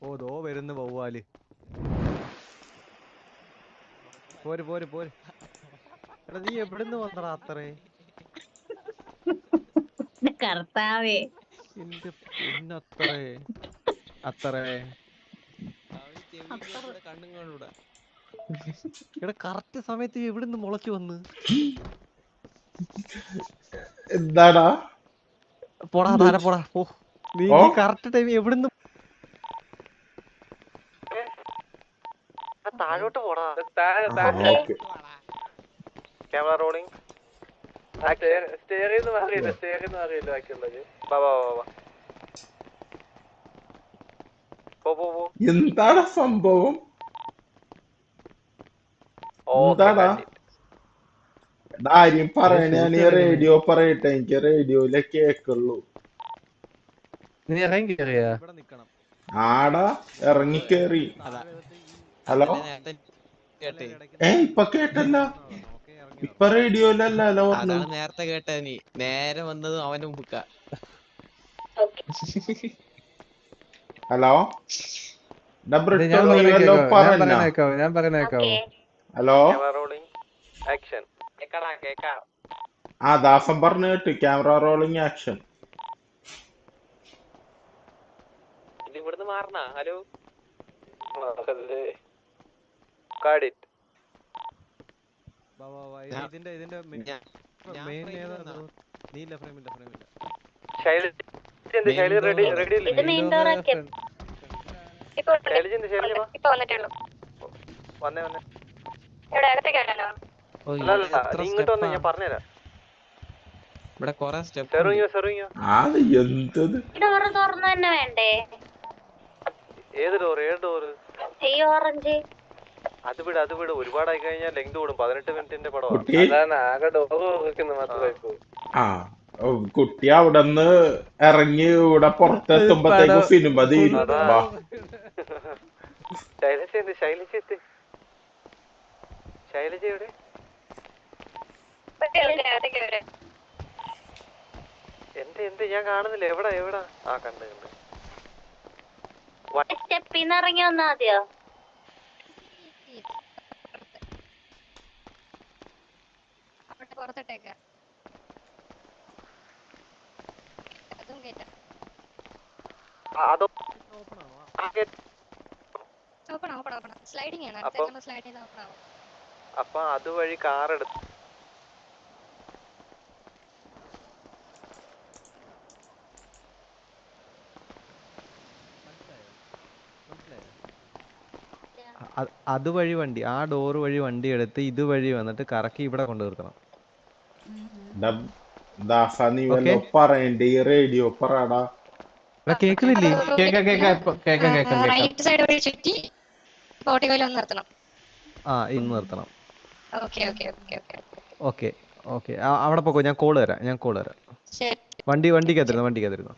ഓ ദോ വരുന്നു വവ്വാല്. പോര് പോര് പോര്. എടാ നീ എവിടുന്ന് വന്നടാ അത്രേ? കർത്താവേ, എന്റെ പൊന്നത്രേ അത്രേ. എടാ കറക്റ്റ് സമയത്ത് എവിടുന്ന് മുളച്ചു വന്ന്? എന്താടാ പോടാ താഴെ പോടാ. ഓ നീ ഓ നീ കറക്റ്റ് ടൈം എവിടുന്ന്? താഴോട്ട് പോടാ. Okay camera rolling. സ്റ്റേറിന്ന് മാറിയില്ല, സ്റ്റേറിന്ന് മാറിയില്ല ബാക്കിയുള്ളത്. വാ വാ വാ വാ. പോ പോ പോ. എന്താടാ സംഭവം? എന്താടാ ആര്യം പറയണ ഞാൻ റേഡിയോ പറയട്ടെ, എനിക്ക് റേഡിയോയിലെ കേക്കുള്ളൂ. നീ ഇറങ്ങി കയറിയാ? ഇവിടെ നിക്കണം. ആടാ ഇറങ്ങിക്കേറി. ഹലോ ഇപ്പൊ കേട്ടല്ല, ഇപ്പൊ റേഡിയോയിലല്ലോ പറഞ്ഞു. അതാണ് നേരത്തെ കേട്ട നീ നേരെ വന്നത് അവന്റെ മുമ്പുക്ക. ഹലോ ഞാൻ പറയുന്നേക്കാവോ? ഹലോ ആ ദാസം പറഞ്ഞു കേട്ടു. Camera rolling action. ഇവിടുന്ന് മാറണ. ഹലോ ഇതിന്റെ മെയിൻ ഏതാ? നീല ഫ്രെയിമില്ല. ഇത് മെയിൻ ഡോർ ആക്കി ഇപ്പൊ വന്നിട്ടുള്ളൂ. ഇവിടെ അകത്തേക്ക് വരാനോ? ഇവിടെ കൊറേ സ്റ്റെപ്പ്. അത് എന്തത് ഡോറ് തുറന്നു തന്നെ വേണ്ടേ? ഏത് ഡോറ്? ഈ ഓറഞ്ച് അത് വിട് ഒരുപാടായി കഴിഞ്ഞാൽ ലെങ്ത് കൂടും. 18 മിനിറ്റിന്റെ പടം. ആ കുട്ടി അവിടെന്ന് ഇറങ്ങി ഇവിടെ പുറത്തെത്തുമ്പത്തേക്ക് സിനിമ തീരും. ശൈലജ എവിടെ? എന്ത് ഞാൻ കാണുന്നില്ല. എവിടാ? ആ കണ്ട് സ്റ്റെപ്പിന്ന് ഇറങ്ങി വന്നാ മതിയോ? പുറത്തിട്ടേക്ക അപ്പൊ അതുവഴി കാർ എടുത്ത് അതുവഴി വണ്ടി, ആ ഡോർ വഴി വണ്ടി എടുത്ത് ഇതുവഴി വന്നിട്ട് കറക്കി ഇവിടെ കൊണ്ടു നിർത്തണം. നീ വല്ലോ പറയണ്ടേ? ഈ റേഡിയോ പറടാ. കേക്കുന്നില്ലേ? റൈറ്റ് സൈഡ് വഴി ചുറ്റി ബോട്ടിൽ നിർത്തണം. ആ ഇന്ന് നിർത്തണം. ഓക്കെ ഓക്കെ അവിടെ പോക്കോ. ഞാൻ കോള് തരാം. വണ്ടിക്കകത്തിരുന്നു.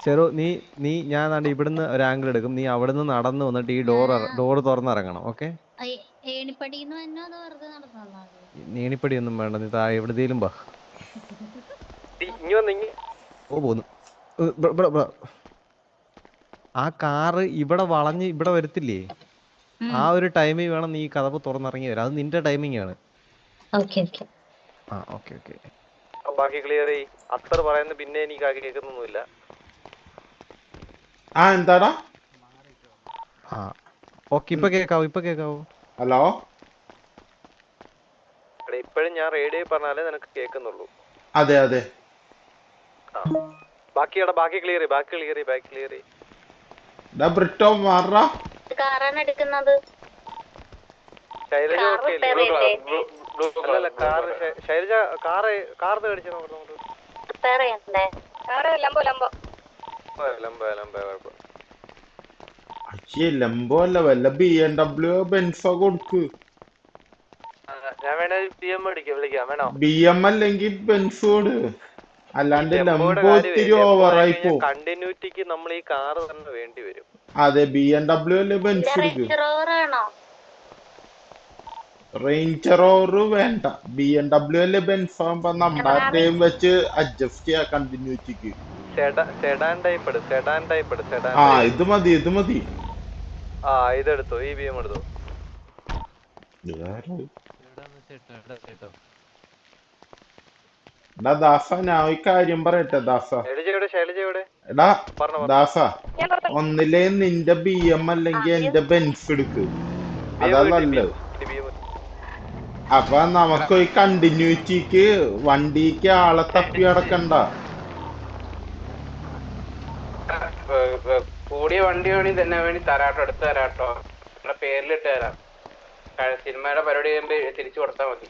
ചെറു നീ ഞാൻ ഇവിടുന്ന് ഒരു ആംഗിൾ എടുക്കും. നീ അവിടുന്ന് നടന്നു വന്നിട്ട് ഈ ഡോർ തുറന്നിറങ്ങണം. ഓക്കെ? ഏണിപ്പടി ഒന്നും വേണ്ട. നീ താഴെ എവിടെയും വാ. പോന്നു. ആ കാറ് ഇവിടെ വളഞ്ഞ് ഇവിടെ വരത്തില്ലേ? ആ ഒരു ടൈമിൽ വേണം നീ കതവ് തുറന്നിറങ്ങി വരാം. അത് നിന്റെ ടൈമിംഗ് ആണ്. ബാക്കി ക്ലിയർ ചെയ്യ്. അത്ര പറയുന്നത് പിന്നെ എനിക്ക് ആകെ കേൾക്കുന്നൊന്നുമില്ല. എന്താടാ? ഓക്കെ ഇപ്പൊ കേക്കാവോ? ഹലോ ഇപ്പഴും ഞാൻ റേഡിയോ പറഞ്ഞാലേ നിനക്ക് കേൾക്കുന്നുള്ളൂ. അതെ ബാക്കി ക്ലിയർ ചെയ്യ്. ബ്രിട്ടോ മാറാ. കാറാണ് എടുക്കുന്നത്. ശൈലജ ശൈലജ കാർ മേടിച്ചു നോക്കുന്നു. ലംബോ അല്ല, വല്ല BMW ബെൻസോ കൊടുക്ക്. ഞാൻ വേണേ വിളിക്കാം. വേണോ? BM അല്ലെങ്കിൽ ബെൻസ് കൊടു. അല്ലാണ്ട് ലംബോ ഒത്തിരി ഓവറായി പോകും. കണ്ടിന്യൂറ്റിക്ക് നമ്മൾ ഈ കാർ തന്നെ വേണ്ടി വരും. അതെ BMW അല്ലെ ബെൻസ് എടുക്ക്. റേഞ്ചർ റോവർ വേണ്ട. BMW അല്ലെ ബെൻസ് ആകുമ്പോ നമ്മുടെ ടൈം വെച്ച് അഡ്ജസ്റ്റ് ചെയ്യാം കണ്ടിന്യൂറ്റിക്ക്. സെഡാൻ ടൈപ്പ് ഇത് മതി. ഇതെടുത്തോ. ഈ BM എടുത്തോ. ദാസ ഞാൻ ഒരു കാര്യം പറയട്ടെ. ശൈലജ എവിടെ? എടാ ദാസ, ഒന്നിലേ നിന്റെ BM അല്ലെങ്കിൽ എന്റെ ബെൻസ് എടുക്ക്. അതാ നല്ലത്. അപ്പൊ നമുക്ക് ഈ കണ്ടിന്യൂറ്റിക്ക് വണ്ടിക്ക് ആളെ തപ്പി അടക്കണ്ട. കൂടിയ വണ്ടി വേണി തരാട്ടോ, എടുത്ത് തരാട്ടോ. നമ്മുടെ പേരിലിട്ട് തരാം. സിനിമയുടെ പരിപാടി ചെയ്യുമ്പോ തിരിച്ചു കൊടുത്താൽ മതി.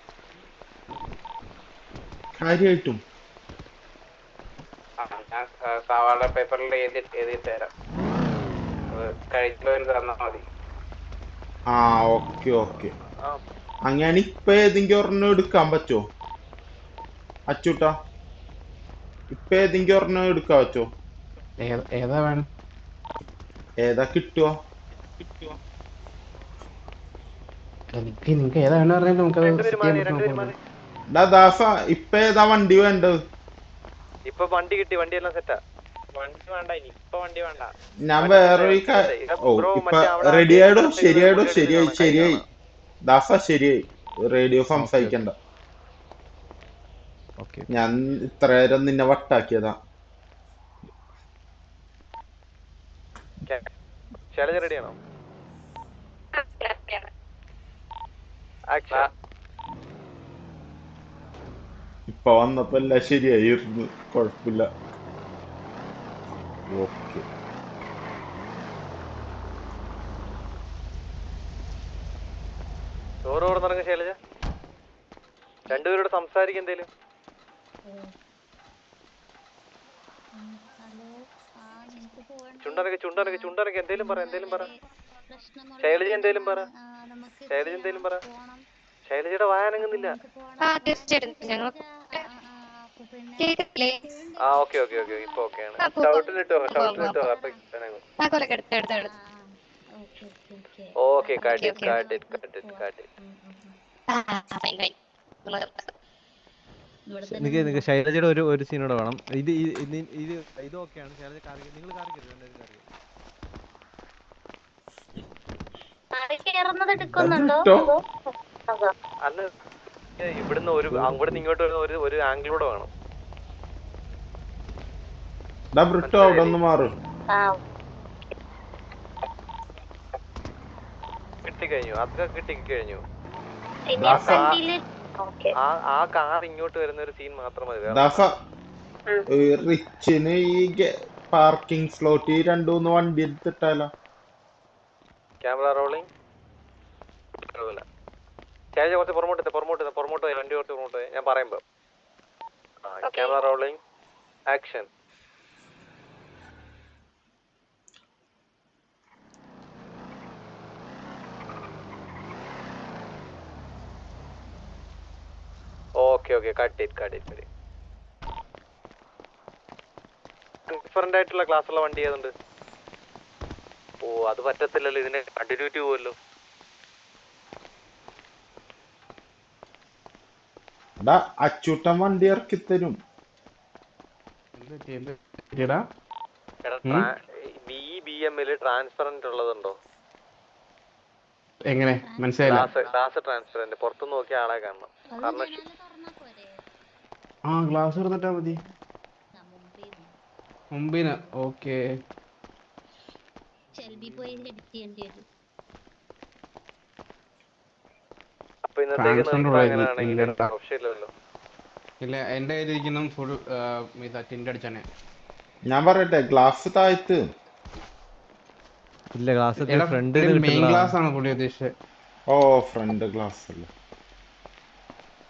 കാര്യമായിട്ടും ഞാൻ സവാള പേപ്പറിൽ എഴുതിയിട്ട് തരാം. കഴിച്ചവന് തന്നാ മതി. ഓക്കെ അങ്ങനെ ഇപ്പൊ ഏതെങ്കിലും ഒരെണ്ണം എടുക്കാൻ പറ്റുമോ അച്ചൂട്ടാ? ഇപ്പൊ ഏതെങ്കിലും ഒരെണ്ണം എടുക്കാൻ പറ്റുമോ? ഏതാ വേണം? ഏതാ കിട്ടുവോ? നിങ്ങക്ക് ഏതാ വേണ്ട പറഞ്ഞാൽ നമുക്കത് set ചെയ്യാൻ പറ്റും. ദാസ ഇപ്പൊ ഏതാ വണ്ടി വേണ്ടത്? ഇപ്പൊ വണ്ടി കിട്ടി, വണ്ടി എല്ലാം സെറ്റാ. വണ്ടി വേണ്ട ഇനി, ഇപ്പൊ വണ്ടി വേണ്ട. ഞാൻ വേറെ ഇപ്പൊ റെഡി ആയിടോ? ശരിയായിടോ? ശരിയായി ദാസ ശരിയായി. റേഡിയോ സംസാരിക്കണ്ട. ഞാൻ ഇത്ര നേരം നിന്നെ വട്ടാക്കിയതാ. ശൈലജ റെഡിയാണോ? ആക്ഷൻ. ഇപ്പൊ വന്നപ്പോ എല്ലാം ശരിയായിരുന്നു, കൊഴപ്പില്ല. ഓക്കെ. ചോറ് തുറന്നിറങ്ങ ശൈലജ. രണ്ടുപേരോട് സംസാരിക്കും എന്തേലും. ചുണ്ടനക്ക് എന്തേലും പറ. ശൈലജ എന്തേലും പറ. ശൈലജയുടെ വായനങ്ങുന്നില്ല. ആ ഓക്കെ ഇപ്പൊ ഓക്കെയാണ്. ഷൗട്ടിലിട്ടോ. ഓക്കെ കാട്ടി. എനിക്ക് ശൈലജയുടെ ഒരു സീനോടെ വേണം. ഇത് ഓക്കെയാണ്. ശൈലജ നിങ്ങൾ കാറിക്കരുത്. അല്ല ഇവിടുന്ന് അവിടുന്ന് ഇങ്ങോട്ട് വരുന്ന ഒരു ആംഗിളൂടെ വേണം. ബ്രിട്ടോ അവിടെ ഒന്ന് മാറും. കിട്ടിക്കഴിഞ്ഞു, അതൊക്കെ കിട്ടിക്കഴിഞ്ഞു. ആ കാർ ഇങ്ങോട്ട് വരുന്ന ഒരു സീൻ മാത്രം മതി. റിച്ചിന് ഈ പാർക്കിംഗ് സ്ലോട്ട് 2-3 വണ്ടി എടുത്തിട്ടാലോ? Camera rolling. കുറച്ച് പുറമോട്ട് വണ്ടി കുറച്ച് പുറമോട്ട് ഞാൻ പറയുമ്പോ. Camera rolling, action. Okay cut. Different ആയിട്ടുള്ള ക്ലാസ്സുള്ള വണ്ടി ഏതുണ്ട്? ഓ അത് പറ്റത്തില്ലല്ലോ, ഇതിന് കണ്ടിന്യൂറ്റി പോവല്ലോ. അച്ചൂട്ടൻ വണ്ടി ഇറക്കി തരും. BM-ല് ട്രാൻസ്പെറന്റ് ഉള്ളതുണ്ടോ? എങ്ങനെ മനസ്സിലായില്ല? ഗ്ലാസ് ട്രാൻസ്പെറന്റ്, പുറത്തു നോക്കിയ ആളെ കാണണം. ഗ്ലാസ് തുറന്നിട്ടാ മതി മുമ്പിന്. ഓക്കെ. ഇല്ല, എന്റെ കയ്യിലിരിക്കുന്ന ഫുൾ ടിൻഡ് അടിച്ചാണ്. ഞാൻ പറയട്ടെ, ഗ്ലാസ് താഴ്ത്ത്. ഇല്ല, ഗ്ലാസ് മെയിൻ ഗ്ലാസ് ആണ് പുള്ളി ഉദ്ദേശിച്ചത്. ഓ ഫ്രണ്ട് ഗ്ലാസ് അല്ലേ?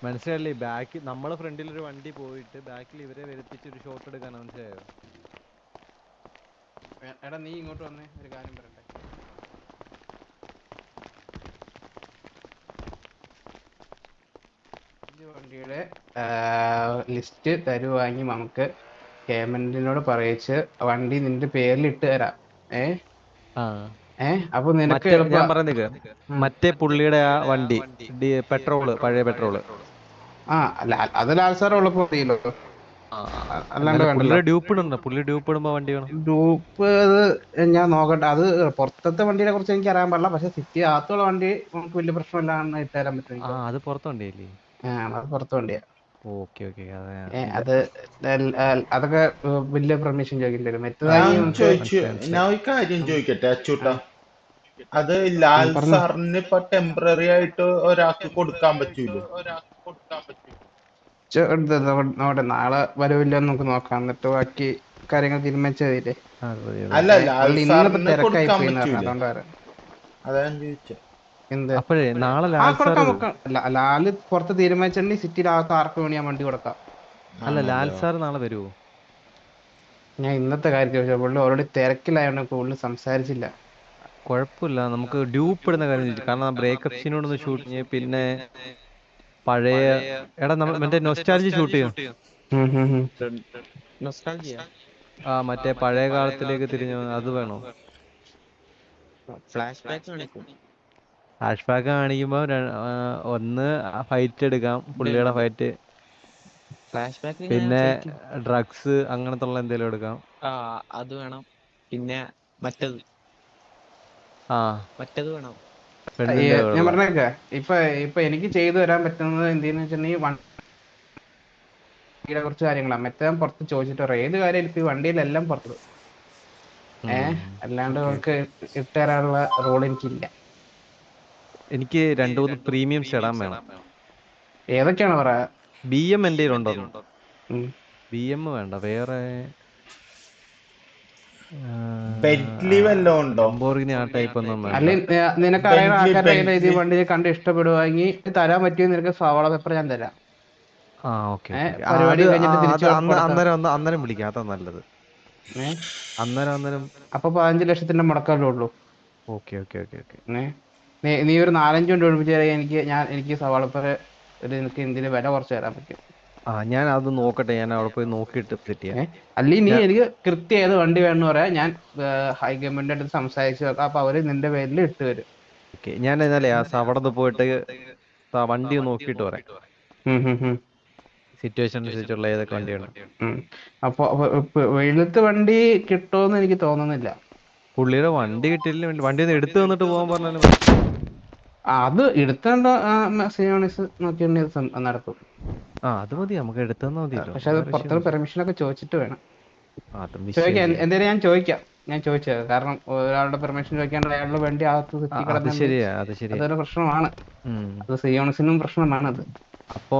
മനസ്സിലായില്ലേ? ബാക്കിൽ നമ്മളെ ഫ്രണ്ടിൽ ഒരു വണ്ടി പോയിട്ട് ബാക്കിൽ ഇവരെ വരുത്തിച്ച് ഒരു ഷോട്ട് എടുക്കാൻ. മനസ്സിലായോ? എടാ നീ ഇങ്ങോട്ട് വന്നേ, ഒരു കാര്യം പറയട്ടെ. വണ്ടിയുടെ ലിസ്റ്റ് തരുവാങ്ങി നമുക്ക് പേയ്മെന്റിനോട് പറയിച്ച് വണ്ടി നിന്റെ പേരിൽ ഇട്ട് തരാം. അപ്പൊ നിനക്ക് ഞാൻ പറയുന്നത് മറ്റേ പുള്ളിയുടെ ആ വണ്ടി പെട്രോള്, പഴയ പെട്രോള്. അത് ലാൽ സാർ ഉള്ളപ്പോ മതിയല്ലോ. അല്ലാണ്ട് പുള്ളി ഡ്യൂപ്പ് ഇടുമ്പോ വണ്ടി വേണം. ഡ്യൂപ്പ് ഞാൻ നോക്കട്ടെ. അത് പുറത്തത്തെ വണ്ടിയെ കുറിച്ച് എനിക്ക് അറിയാൻ പാടില്ല. പക്ഷെ സിറ്റി അകത്തുള്ള വണ്ടി നമുക്ക് വലിയ പ്രശ്നമില്ലാന്ന് ഇട്ടുതരാൻ പറ്റും. അത് പുറത്ത് വണ്ടിയല്ലേ? അത് പുറത്ത് വണ്ടിയാ. അത് അതൊക്കെ വലിയ പെർമിഷൻ ചോദിക്കേണ്ടി വരും. ഞാൻ ഒരു കാര്യം ചോദിക്കട്ടെ അച്ചൂട്ടാ, അത് ലാൽ സാറിന് ഇപ്പൊ ടെമ്പററി ആയിട്ട് ഒരാൾക്ക് കൊടുക്കാൻ പറ്റൂലോ? നോട്ടെ, നാളെ വരവില്ല നമുക്ക് നോക്കാം. എന്നിട്ട് ബാക്കി കാര്യങ്ങൾ തീരുമാനിച്ചതില്ലേ? അല്ല, ലാൽ സാറിന് കൊടുക്കാൻ പറ്റൂല, അതാ ഞാൻ ചോദിച്ചത്. ലാല് പുറത്ത് തീരുമാനിച്ചിട്ടുണ്ടെങ്കിൽ സിറ്റിയിലകത്ത് ആർക്ക് വേണി ഞാൻ വണ്ടി കൊടുക്കാം. അല്ല, ലാൽ സാർ നാളെ വരുമോ? ഞാൻ ഇന്നത്തെ കാര്യം ചോദിച്ചാൽ പുള്ളി ഓൾറെഡി തിരക്കിലായോണ്ട് കൂടുതൽ സംസാരിച്ചില്ല. കുഴപ്പമില്ല, നമുക്ക് ഡ്യൂപ്പ് ഇടുന്ന കാര്യം ചോദിച്ചു. കാരണം ബ്രേക്കപ്പ് സീനോടൊന്ന് ഷൂട്ട് ചെയ്യ്. പിന്നെ പഴയ എടാ നമ്മൾ മറ്റേ നൊസ്റ്റാൾജി ഷൂട്ട് ചെയ്യും. നൊസ്റ്റാൾജിയ മറ്റേ പഴയ കാലത്തിലേക്ക് തിരിഞ്ഞു അത് വേണോ? ഫ്ലാഷ് ബാക്ക് കാണിക്കും. ഹാഷ് ബാക്ക് കാണിക്കുമ്പോ ഒന്ന് ഫൈറ്റ് എടുക്കാം, പുള്ളിയുടെ ഫൈറ്റ്. ഫ്ലാഷ് ബാക്ക് പിന്നെ ഡ്രഗ്സ് അങ്ങനത്തെ ഉള്ള എന്തെങ്കിലും എടുക്കാം. അത് വേണം. പിന്നെ മറ്റത് ആ മറ്റത് വേണം. പെണ്ണിന്റെ ഞാൻ വെള്ളം. പറഞ്ഞേക്കെ ഇപ്പൊ എനിക്ക് ചെയ്തു തരാൻ പറ്റുന്നത് എന്തെന്ന് വെച്ചിട്ടുണ്ടെങ്കിൽ വണ്ടിയുടെ കുറച്ച് കാര്യങ്ങളാണ്. മറ്റേ പുറത്ത് ചോദിച്ചിട്ട് പറയാം. ഏത് കാര്യം ഇപ്പൊ ഈ വണ്ടിയിലെല്ലാം പുറത്ത് അല്ലാണ്ട് നമുക്ക് ഇട്ട് തരാനുള്ള റോൾ എനിക്കില്ല. എനിക്ക് 2-3 പ്രീമിയം സെഡാൻ വേണം. ഏതൊക്കെയാണ് പറയാ? BM എന്റെ ഉണ്ടോ? BM വേണ്ട, വേറെ ബെന്റ്ലി വല്ലതും ഉണ്ടോ? ലംബോർഗിനി ആ ടൈപ്പ് ഒന്നും വേണ്ട. അല്ലെങ്കിൽ നിനക്ക് അറിയുന്ന ആൾക്കാരുടെ ഇത് വണ്ടി കണ്ട് ഇഷ്ടപ്പെടുവാണെങ്കിൽ തരാൻ പറ്റിയ നിനക്ക് സവാള പേപ്പർ ഞാൻ തരാം. ഓക്കെ. പരിപാടി കഴിഞ്ഞിട്ട് തിരിച്ചു അന്നേരം വിളിക്കാം, അതാ നല്ലത്. അന്നേരം അപ്പൊ 15 ലക്ഷത്തിന്റെ മുടക്കല്ലേ ഉള്ളൂ. ഓക്കെ. നീ ഒരു 4-5 കൊണ്ട് ഒഴിപ്പിച്ച് എനിക്ക് സവാളപ്പേപ്പർ നിനക്ക് എന്തിന് വില കുറച്ച് തരാൻ പറ്റും. ഞാൻ അത് നോക്കട്ടെ, ഞാൻ അവിടെ പോയി നോക്കിയിട്ട് സെറ്റ് ചെയ്യാം. അല്ലെങ്കിൽ നീ എനിക്ക് കൃത്യം ഏത് വണ്ടി വേണമെന്ന് പറയാം, ഞാൻ ഹൈക്കമാൻഡിന്റെ അടുത്ത് സംസാരിച്ച് വെക്കാം. അപ്പൊ അവര് നിന്റെ പേരിൽ ഇട്ട് തരും. ഞാൻ എന്നാലേ അവിടെ പോയിട്ട് വണ്ടി നോക്കിയിട്ട് പറയാം, സിറ്റുവേഷൻ അനുസരിച്ചുള്ള ഏതൊക്കെ വണ്ടിയാണ്. അപ്പൊ വെളുത്ത് വണ്ടി കിട്ടുമെന്ന് എനിക്ക് തോന്നുന്നില്ല. പുള്ളിയുടെ വണ്ടി കിട്ടിയില്ല, വണ്ടി ഒന്ന് എടുത്തു തന്നിട്ട് പോകാൻ പറഞ്ഞാലും അത് എടുത്തേണ്ട നോക്കി നടത്തും. അത് മതി, നമുക്ക് എടുത്തു തന്നാ മതിയല്ലോ. പക്ഷെ അത് പുറത്തുള്ള പെർമിഷൻ ഒക്കെ ചോദിച്ചിട്ട് വേണം ചോദിക്കാം. എന്തായാലും ഞാൻ ചോദിച്ചത് കാരണം ഒരാളുടെ പെർമിഷൻ ചോദിക്കാണ്ട് അയാളുടെ വണ്ടി അകത്ത് അതൊരു പ്രശ്നമാണ്. അത് സിയോണിസിനും പ്രശ്നമാണ് അത്. അപ്പൊ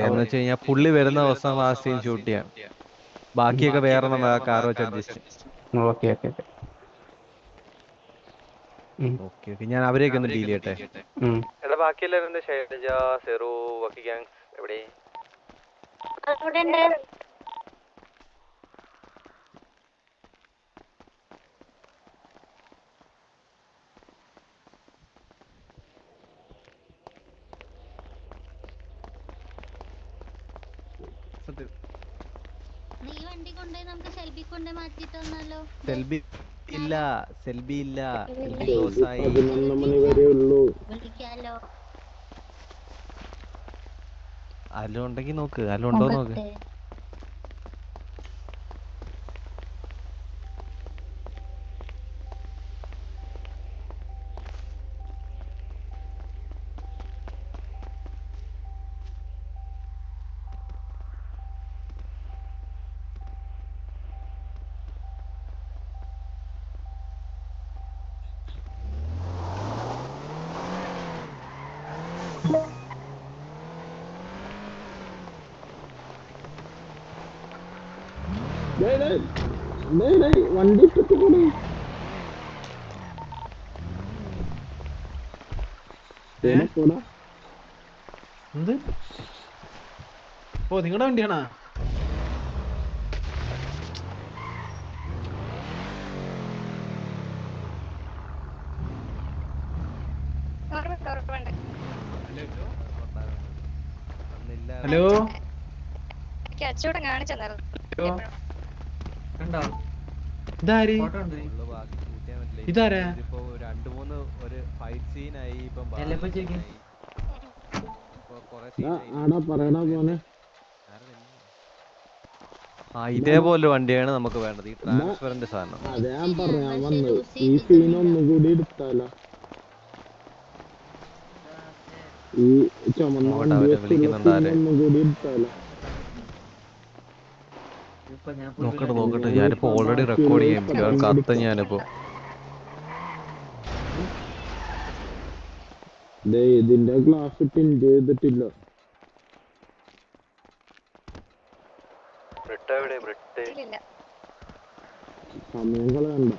എന്ന് വെച്ച് കഴിഞ്ഞാൽ പുള്ളി വരുന്ന ദിവസം ആ സീൻ ഷൂട്ട് ചെയ്യാം, ബാക്കിയൊക്കെ വേറെ കാർ വെച്ച് അഡ്ജസ്റ്റ്. ഓക്കെ, ഞാൻ അവരെയൊക്കെ ഒന്ന് ഡീൽ ചെയ്യട്ടെ. ബാക്കിയെല്ലാവരും ഷൈലജ, സെറു, വക്കി ഗാങ്സ് എവിടെ? അവിടെ ഉണ്ട്. നീ വണ്ടി കൊണ്ടുപോയി നമുക്ക് സെൽബി കൊണ്ടുപോയി മാറ്റിട്ട് വന്നാലോ? സെൽബി ഇല്ല. വിളിക്കാലോ. അലോ ഉണ്ടെങ്കിൽ നോക്ക്, അലോ ഉണ്ടോ നോക്ക്. വണ്ടി എന്ത്? നിങ്ങളുടെ വണ്ടിയാണോ? ഹലോ, അച്ചൂടെ കാണിച്ചു ഇതാര്? ഇതാരാ? ഇപ്പൊ 2-3 ഒരു ഫൈറ്റ് സീൻ ആയി. ഇപ്പം ഇതേപോലെ വണ്ടിയാണ് നമുക്ക് വേണ്ടത്, ഈ ട്രാൻസ്പെറന്റ് സാധനം. അവരെ വിളിക്കുന്നുണ്ടാരെ നോക്കട്ടെ. ഞാനിപ്പോ ഓൾറെഡി റെക്കോർഡ് ചെയ്യാം, കത്ത് ഞാനിപ്പോ ഇതിന്റെ ഗ്ലാസ് ഇട്ട് ചെയ്തിട്ടില്ല. സമയം കളയണ്ട.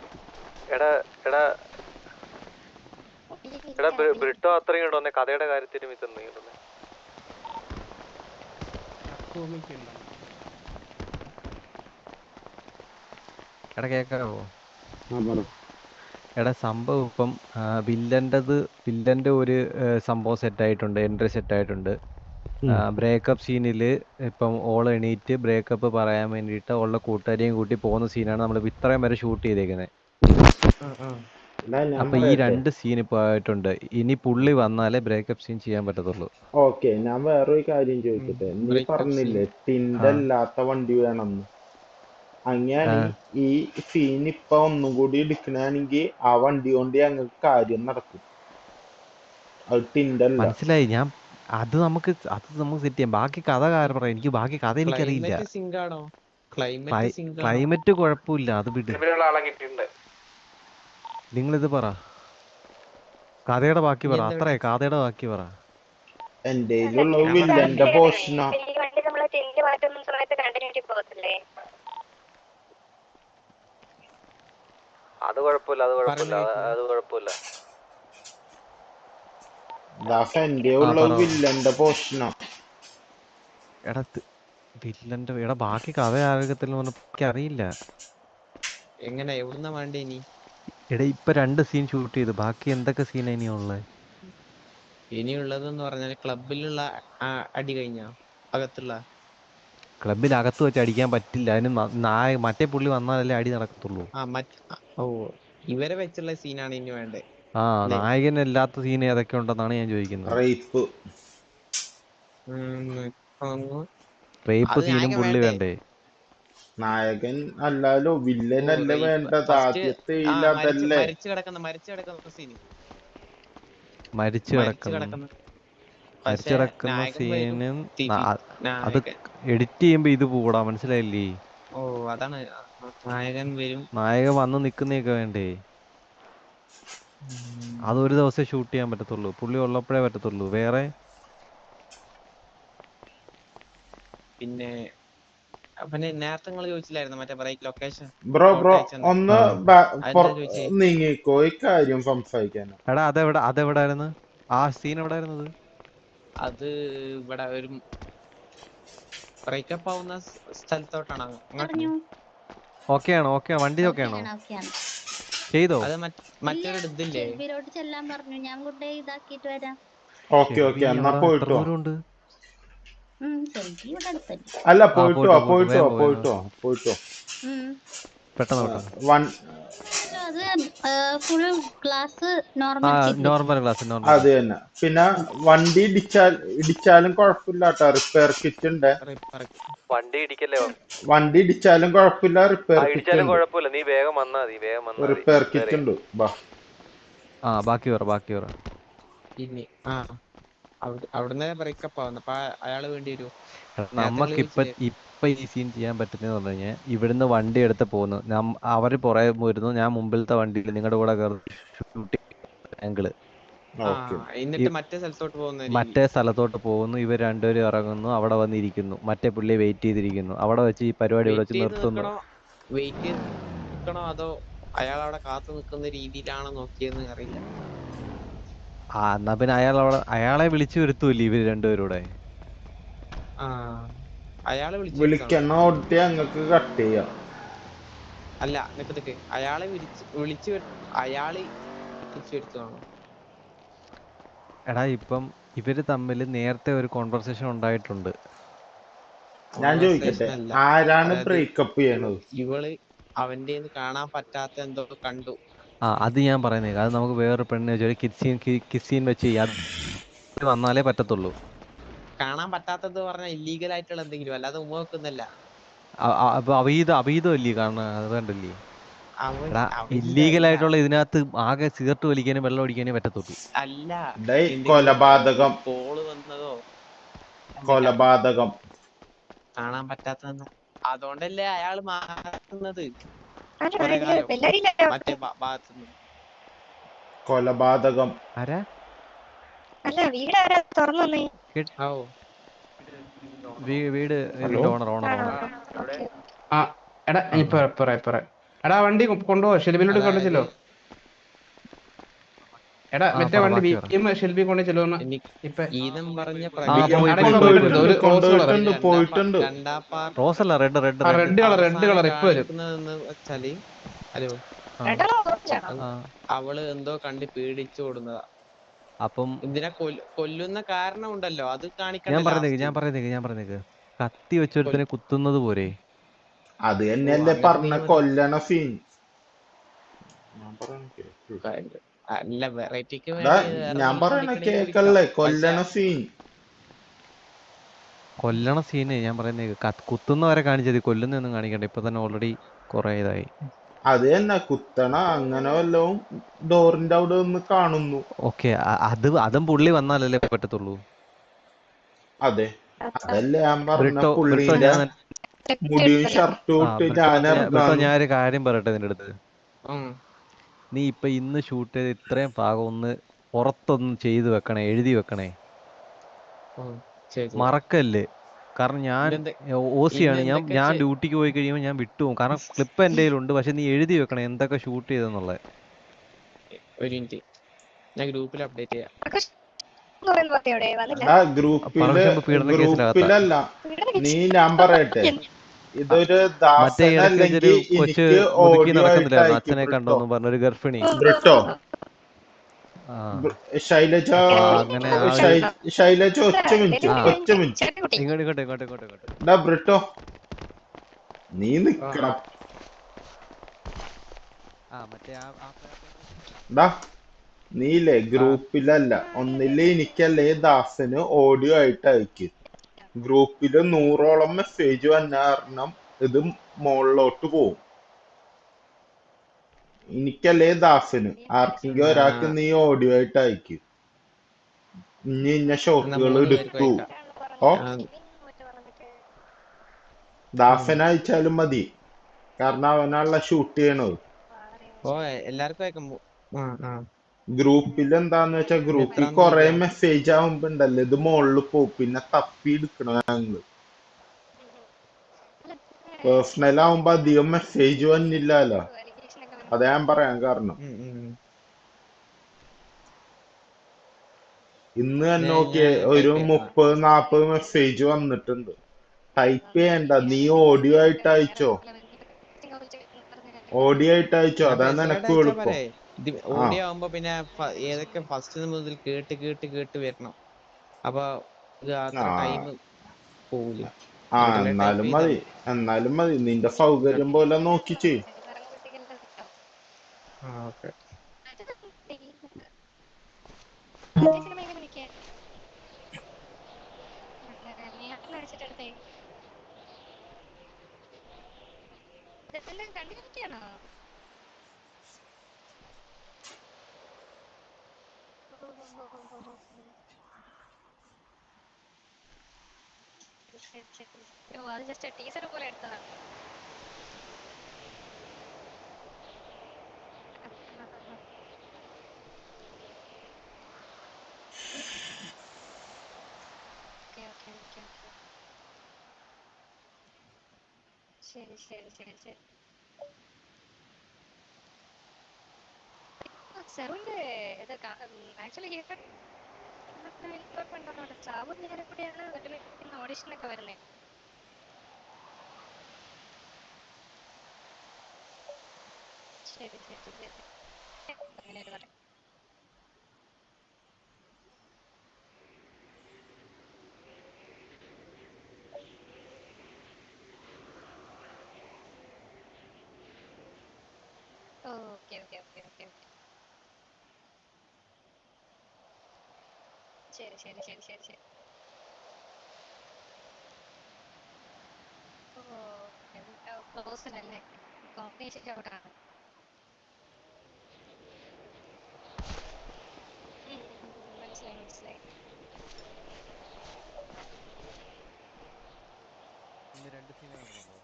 ബ്രിട്ടോ അത്രയും ഇടന്നെ കഥയുടെ കാര്യത്തിലും ഇതൊന്നും കേക്കാവോ? എടാ സംഭവം ഇപ്പം വില്ലന്റെ ഒരു സംഭവം സെറ്റായിട്ടുണ്ട്, എൻട്രി സെറ്റായിട്ടുണ്ട്. ബ്രേക്കപ്പ് സീനിൽ ഇപ്പം ഓൾ എണീറ്റ് ബ്രേക്കപ്പ് പറയാൻ വേണ്ടിയിട്ട് ഉള്ള കൂട്ടുകാരെയും കൂട്ടി പോകുന്ന സീനാണ് നമ്മൾ ഇത്രയും വരെ ഷൂട്ട് ചെയ്തേക്കുന്നത്. അപ്പൊ ഈ 2 സീൻ ഇപ്പൊ ആയിട്ടുണ്ട്. ഇനി പുള്ളി വന്നാലേ ബ്രേക്കപ്പ് സീൻ ചെയ്യാൻ പറ്റത്തുള്ളൂ. ഓക്കെ, ഞാൻ വേറൊരു കാര്യം ചോദിക്കട്ടെ. നീ പറഞ്ഞില്ലേ ടിൻഡല്ലാത്ത വണ്ടി വേണമെന്ന്. അങ്ങനെ ഈ സീൻ ഇപ്പൊ ഒന്നും കൂടി എടുക്കണമെങ്കിൽ ആ വണ്ടി കൊണ്ട് ഞങ്ങൾക്ക് കാര്യം നടക്കും. അത് ടിൻഡല്ല. മനസ്സിലായി. അത് നമുക്ക് സെറ്റ് ചെയ്യാം. ബാക്കി കഥ കാര്യം പറയാം. എനിക്ക് ബാക്കി കഥ എനിക്കറിയില്ല. ക്ലൈമറ്റ് കുഴപ്പമില്ല, അത് വിട്. നിങ്ങളിത് പറ, കഥയുടെ ബാക്കി പറ. അത്രേ കഥയുടെ ബാക്കി പറ. എന്റെ വില്ലന്റെ പോർഷനാ. അത് കുഴപ്പമില്ല. എന്റെ ഉള്ള വില്ലന്റെ പോർഷനാ. എടാ ബാക്കി കഥ ആരോഗ്യത്തിൽ അറിയില്ല. എങ്ങനെ എവിടുന്ന വേണ്ടേ ഇനി? എടാ ഇപ്പൊ 2 സീൻ ഷൂട്ട് ചെയ്തു. ബാക്കി എന്തൊക്കെ സീനാ ഇനിയുള്ളത്? ഇനിയുള്ളതെന്ന് പറഞ്ഞാൽ ക്ലബിലുള്ള അടി കഴിഞ്ഞാ അകത്തുള്ള ക്ലബിനകത്ത് വെച്ച് അടിക്കാൻ പറ്റില്ല. അതിന് മറ്റേ പുള്ളി വന്നാലല്ലേ അടി നടക്കത്തുള്ളൂ. ഇവരെ വെച്ചുള്ള സീനാണ് ഇനി വേണ്ടേ. നായകനില്ലാത്ത സീൻ ഏതൊക്കെ ഉണ്ടെന്നാണ് ഞാൻ ചോദിക്കുന്നത്. റേപ്പ് സീനും പുള്ളി വേണ്ടേ? നായകൻ അല്ലാലോ, വില്ലനല്ലേ വേണ്ടത്. ആദ്യത്തെ മരിച്ചു കിടക്കുന്ന സീനും അത് എഡിറ്റ് ചെയ്യുമ്പോ ഇത് കൂടാ, മനസ്സിലായില്ലേ? അതാണ് നായകൻ വന്ന് നിക്കുന്നൊക്കെ വേണ്ടേ? അതൊരു ദിവസം ഷൂട്ട് ചെയ്യാൻ പറ്റത്തുള്ളൂ. പുള്ളി ഉള്ളപ്പോഴേ പറ്റത്തുള്ളൂ. വേറെ പിന്നെ നേരത്തെ നിങ്ങൾ ചോദിച്ചില്ലായിരുന്നു മറ്റേ ബ്രേക്ക് ലൊക്കേഷൻ. ബ്രോ ഒന്ന് നീങ്ങിക്കോ, ഇക്കാര്യം സംസാരിക്കാനോ. എടാ അതെവിടായിരുന്നു ആ സീൻ? എവിടായിരുന്നത് അത്? ഇവിടെ ഒരു ബ്രേക്കപ്പ് ആവുന്ന സ്ഥലത്തോട്ടാണ്. ഓക്കെയാണോ? വണ്ടി ഓക്കെയാണോ? ചെയ്തോ? അത് മറ്റൊരു ഇതില്ലേ? ചെല്ലാൻ പറഞ്ഞു. ഞാൻ കൊണ്ടേ ഇതാക്കിട്ട് വരാം. ഓക്കെ എന്നാ പോയിട്ടോ. അല്ല പോയിട്ടോ. പെട്ടെന്ന് നോർമൽ ക്ലാസ്. അത് തന്നെ. പിന്നെ വണ്ടി ഇടിച്ചാലും കുഴപ്പമില്ല കേട്ടോ, റിപ്പയർ കിറ്റ് ഉണ്ട്. വണ്ടി ഇടിച്ചാലും കുഴപ്പമില്ല, റിപ്പയർ നീ വേഗം വന്നാ മതി. റിപ്പയർ കിറ്റ് ഉണ്ട്. ബാക്കി പറ. അവിടുന്ന് ബ്രേക്കപ്പ് ആവുന്നു. അപ്പൊ അയാള് വേണ്ടി വരും. നമുക്കിപ്പൊ ഈ സീൻ ചെയ്യാൻ പറ്റുന്നതെന്ന് പറഞ്ഞു കഴിഞ്ഞാൽ, ഇവിടുന്ന് വണ്ടി എടുത്ത് പോകുന്നു, അവര് പുറകെ പോയിരുന്നു, ഞാൻ മുമ്പിലത്തെ വണ്ടിയിൽ നിങ്ങളുടെ കൂടെ ആംഗിള്, എന്നിട്ട് മറ്റേ സ്ഥലത്തോട്ട് പോകുന്നു. ഇവർ രണ്ടുപേരും ഇറങ്ങുന്നു, അവിടെ വന്നിരിക്കുന്നു, മറ്റേ പുള്ളി വെയിറ്റ് ചെയ്തിരിക്കുന്നു. അവിടെ വെച്ച് ഈ പരിപാടി ഇവിടെ വെച്ച് നിർത്തുന്നു. വെയിറ്റ് ചെയ്ത് നിൽക്കണോ അതോ അയാൾ അവിടെ കാത്തു നിൽക്കുന്ന രീതിയിലാണോ നോക്കിയെന്ന് അറിയില്ല. എന്നാ പിന്നെ അയാളെ വിളിച്ചു വരുത്തൂല്ലേ ഇവര് രണ്ടുപേരൂടെ? അയാളെ വിളിക്കണോ ഞങ്ങൾക്ക് കട്ട് ചെയ്യാം. അല്ല നിക്ക് അയാളെ വിളിച്ചു വരുത്തുവാണോ? എടാ ഇപ്പം ഇവര് തമ്മിൽ നേരത്തെ ഒരു കോൺവെർസേഷൻ ഉണ്ടായിട്ടുണ്ട്. ഞാൻ ചോദിക്കട്ടെ, ആരാണ് ബ്രേക്കപ്പ് ചെയ്യണത്? ഇവള് അവന്റെ കാണാൻ പറ്റാത്ത എന്തോ കണ്ടു. അത് ഞാൻ പറയുന്നത്. അത് നമുക്ക് വേറൊരു പെണ്ണ് കിസ്സീൻ വെച്ച് വന്നാലേ പറ്റത്തുള്ളൂ. കാണാൻ പറ്റാത്തത് പറഞ്ഞാൽ ഇല്ലീഗൽ ആയിട്ടുള്ള എന്തെങ്കിലും, അല്ലാതെ ഉമ്മ വെക്കുന്നല്ല. അഭീതം അല്ലേ കാണാൻ? അത് വേണ്ടല്ലേ? ഇല്ലീഗൽ ആയിട്ടുള്ള ഇതിനകത്ത് ആകെ സിഗരറ്റ് വലിക്കാനും വെള്ളം അടിക്കാനേ പറ്റത്തുള്ളൂ. അല്ല, കൊലപാതകം കാണാൻ പറ്റാത്ത. അതുകൊണ്ടല്ലേ അയാള് മാറുന്നത്. മറ്റേ ഭാഗത്തുനിന്ന് കൊലപാതകം. വീട് എടാ വണ്ടി കൊണ്ടുപോ, ഷെൽബിലോട്ട് കൊണ്ടുചെല്ലോ. എടാ മറ്റേ വണ്ടി ഷെൽബി കൊണ്ടു ചെല്ലുന്ന റോസല്ല റെഡ് കളർ ഇപ്പൊ വരും. വെച്ചാല് ഹലോ അവള് എന്തോ കണ്ട് പേടിച്ചോടുന്നതാ. അപ്പം ഇതിനെ കൊല്ലുന്ന കാരണം ഉണ്ടല്ലോ, അത് കാണിക്കണ്ട. ഞാൻ പറയുന്നേക്ക് കത്തി വെച്ചൊരുത്തനെ കുത്തുന്നത് പോരെ? അത് തന്നെയല്ലേ പറഞ്ഞ കൊല്ലണ സീൻ. അല്ല, വെറൈറ്റിക്ക് ഞാൻ പറയണ കേക്കല്ലേ, കൊല്ലണ സീൻ. കൊല്ലണ സീന് ഞാൻ പറയുന്നേക്ക് കുത്തുന്നവരെ കാണിച്ചത്, കൊല്ലുന്നൊന്നും കാണിക്കണ്ട. ഇപ്പൊ തന്നെ ഓൾറെഡി കുറെ ഇതായി. അത് തന്നെ കുത്തണ അങ്ങനെ വല്ലതും ഡോറിന്റെ അവിടെ നിന്ന് കാണുന്നു. ഓക്കെ, അതും പുള്ളി വന്നാലല്ലേ പറ്റത്തുള്ളൂ. അതെ, അതല്ലേ ഞാൻ പറഞ്ഞ പുള്ളിന്റെ മുടിയും ഷർട്ടും ഇട്ട് ഞാൻ ഞാനൊരു കാര്യം പറയട്ടെ നിന്റെ അടുത്ത്. നീ ഇപ്പൊ ഇന്ന് ഷൂട്ട് ചെയ്ത് ഇത്രയും ഭാഗം ഒന്ന് പുറത്തൊന്നും ചെയ്തു വെക്കണേ, എഴുതി വെക്കണേ, മറക്കല്ലേ. കാരണം ഞാൻ ഓസിയാണ്, ഞാൻ ഡ്യൂട്ടിക്ക് പോയി കഴിയുമ്പോൾ ഞാൻ വിട്ടുപോകും. കാരണം ക്ലിപ്പ് എൻ്റെ കയ്യിലുണ്ട്, പക്ഷെ നീ എഴുതി വെക്കണം എന്തൊക്കെ ഷൂട്ട് ചെയ്തെന്നുള്ളത്. ഒരു മിനിറ്റ്, ഞാൻ ഗ്രൂപ്പിൽ അപ്ഡേറ്റ് ചെയ്യാം. ഗ്രൂപ്പിലല്ല, നീ ഞാൻ പറയട്ടെ, ഇതൊരു ദാസനല്ലെങ്കിൽ എനിക്ക് ഓഡിയോ ആയിട്ട് അച്ഛനെ കണ്ടോന്ന് പറഞ്ഞൊരു ഗർഭിണി ബ്രിട്ടോ ശൈലജ ഒറ്റ മിനിറ്റ് ബ്രിട്ടോ നീ നിക്കണം. നീയില്ലേ ഗ്രൂപ്പിലല്ല, ഒന്നില്ലേ എനിക്കല്ലേ ദാസന് ഓഡിയോ ആയിട്ട് അയക്ക്. ഗ്രൂപ്പില് 100ഓളം മെസ്സേജ് വന്ന കാരണം ഇത് മുകളിലോട്ട് പോവും. എനിക്കല്ലേ ദാസന്, ആർക്കെങ്കിലും ഒരാൾക്ക് നീ ഓഡിയോ ആയിട്ട് അയക്ക്. ഇന്ന ഷോട്ടുകൾ എടുത്തു. ഓ ദാസന അയച്ചാലും മതി, കാരണം അവനാണല്ലോ ഷൂട്ട് ചെയ്യണത്. ഗ്രൂപ്പിൽ എന്താന്ന് വെച്ചാ, ഗ്രൂപ്പിൽ കൊറേ മെസ്സേജ് ആവുമ്പോ ഉണ്ടല്ലോ ഇത് മുകളിൽ പോവും, പിന്നെ തപ്പി എടുക്കണം. ഞങ്ങള് പേഴ്സണൽ ആവുമ്പോ അധികം മെസ്സേജ് വന്നില്ലല്ലോ, അതാ ഞാൻ പറയാൻ കാരണം. ഇന്ന് തന്നെ നോക്കിയേ ഒരു 30-40 മെസ്സേജ് വന്നിട്ടുണ്ട്. ടൈപ്പ് ചെയ്യണ്ട, നീ ഓഡിയോ ആയിട്ട് അയച്ചോ, അതാണ് നിനക്ക് എളുപ്പം. ഓഡിയോ ആവുമ്പോ പിന്നെ ഏതൊക്കെ ഫസ്റ്റ് മുതൽ കേട്ട് വരണം. അപ്പൊ ടൈം പോവില്ല. എന്നാലും മതി, നിന്റെ സൗകര്യം പോലെ നോക്കി ചെയ്യും. അത് ജസ്റ്റ് ടീസർ പോലെ എടുത്തതാണ്. ശരി. സെറുവിന്റെ ഇത് ആക്ച്വലി ചാവും നേരെ കൂടെയാണ് ഓഡിഷനൊക്കെ വരുന്നത്. ശരി. അങ്ങനെ ഒരു പറ. ഓക്കെ. ശരി. ക്ലോസിലല്ലേ, കോമ്പിനേഷൻ ഔട്ടാണ്. മനസ്സിലായി. ഇന്ന് 2 സീൻ നടന്നുള്ളൂ.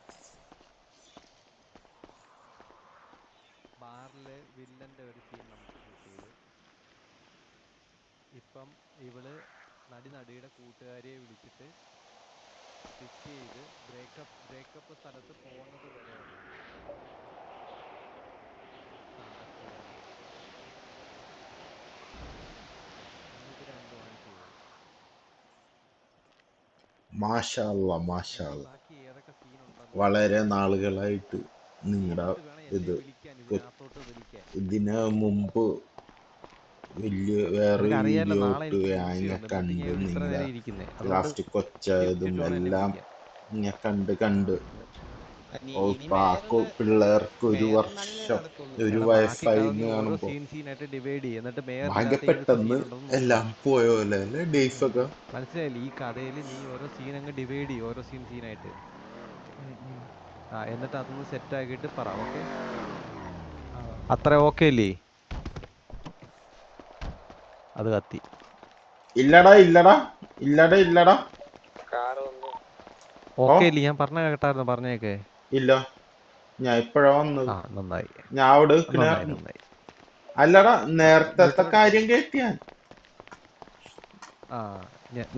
ബാറില് വില്ലന്റെ ഒരു സീൻ നമുക്ക് ഷൂട്ട് ചെയ്തു. ഇപ്പം ഇവള് നടിയുടെ കൂട്ടുകാരിയെ വിളിച്ചിട്ട് പിക്ക് ചെയ്ത് ബ്രേക്കപ്പ് സ്ഥലത്ത് പോകുന്നത് വരെയുള്ളത്. ഇന്നിത് രണ്ടുമാണ് ചെയ്തത്. മാഷാ അല്ലാഹ്. വളരെ നാളുകളായിട്ട് നിങ്ങളുടെ ഇത് ഇതിന് മുമ്പ് വലിയ വേറെ വീഡിയോ ഇട്ട് ഞാൻ കണ്ട് നിങ്ങളെ ലാസ്റ്റ് കൊച്ചതും എല്ലാം ഞാൻ കണ്ട് പിള്ളേർക്ക് ഒരു വർഷം ഒരു വയസ്സായി കാണുമ്പോ ആകെ പെട്ടെന്ന് എല്ലാം പോയ പോലെ അല്ലേ ഡേയ്സ് ഒക്കെ. മനസ്സിലായില്ലേ? ഈ കഥയിൽ നീ ഓരോ സീൻ അങ്ങ് ഡിവൈഡ് ചെയ്യും, ഓരോ സീനായിട്ട്. എന്നിട്ട് അതൊന്ന് സെറ്റ് ആക്കിയിട്ട് പറ. ഓക്കെ, അത്ര ഓക്കെ അല്ലേ? അത് കത്തി. ഇല്ലടാ ഓക്കെ ഇല്ലേ? ഞാൻ പറഞ്ഞ കേട്ടായിരുന്നു? പറഞ്ഞേക്കെ. ഇല്ല, ഞാൻ ഇപ്പഴാ വന്നത്. നന്നായി. ഞാൻ അവിടെ നന്നായി. അല്ലടാ, നേരത്തെ കാര്യം കേട്ടിയാൻ.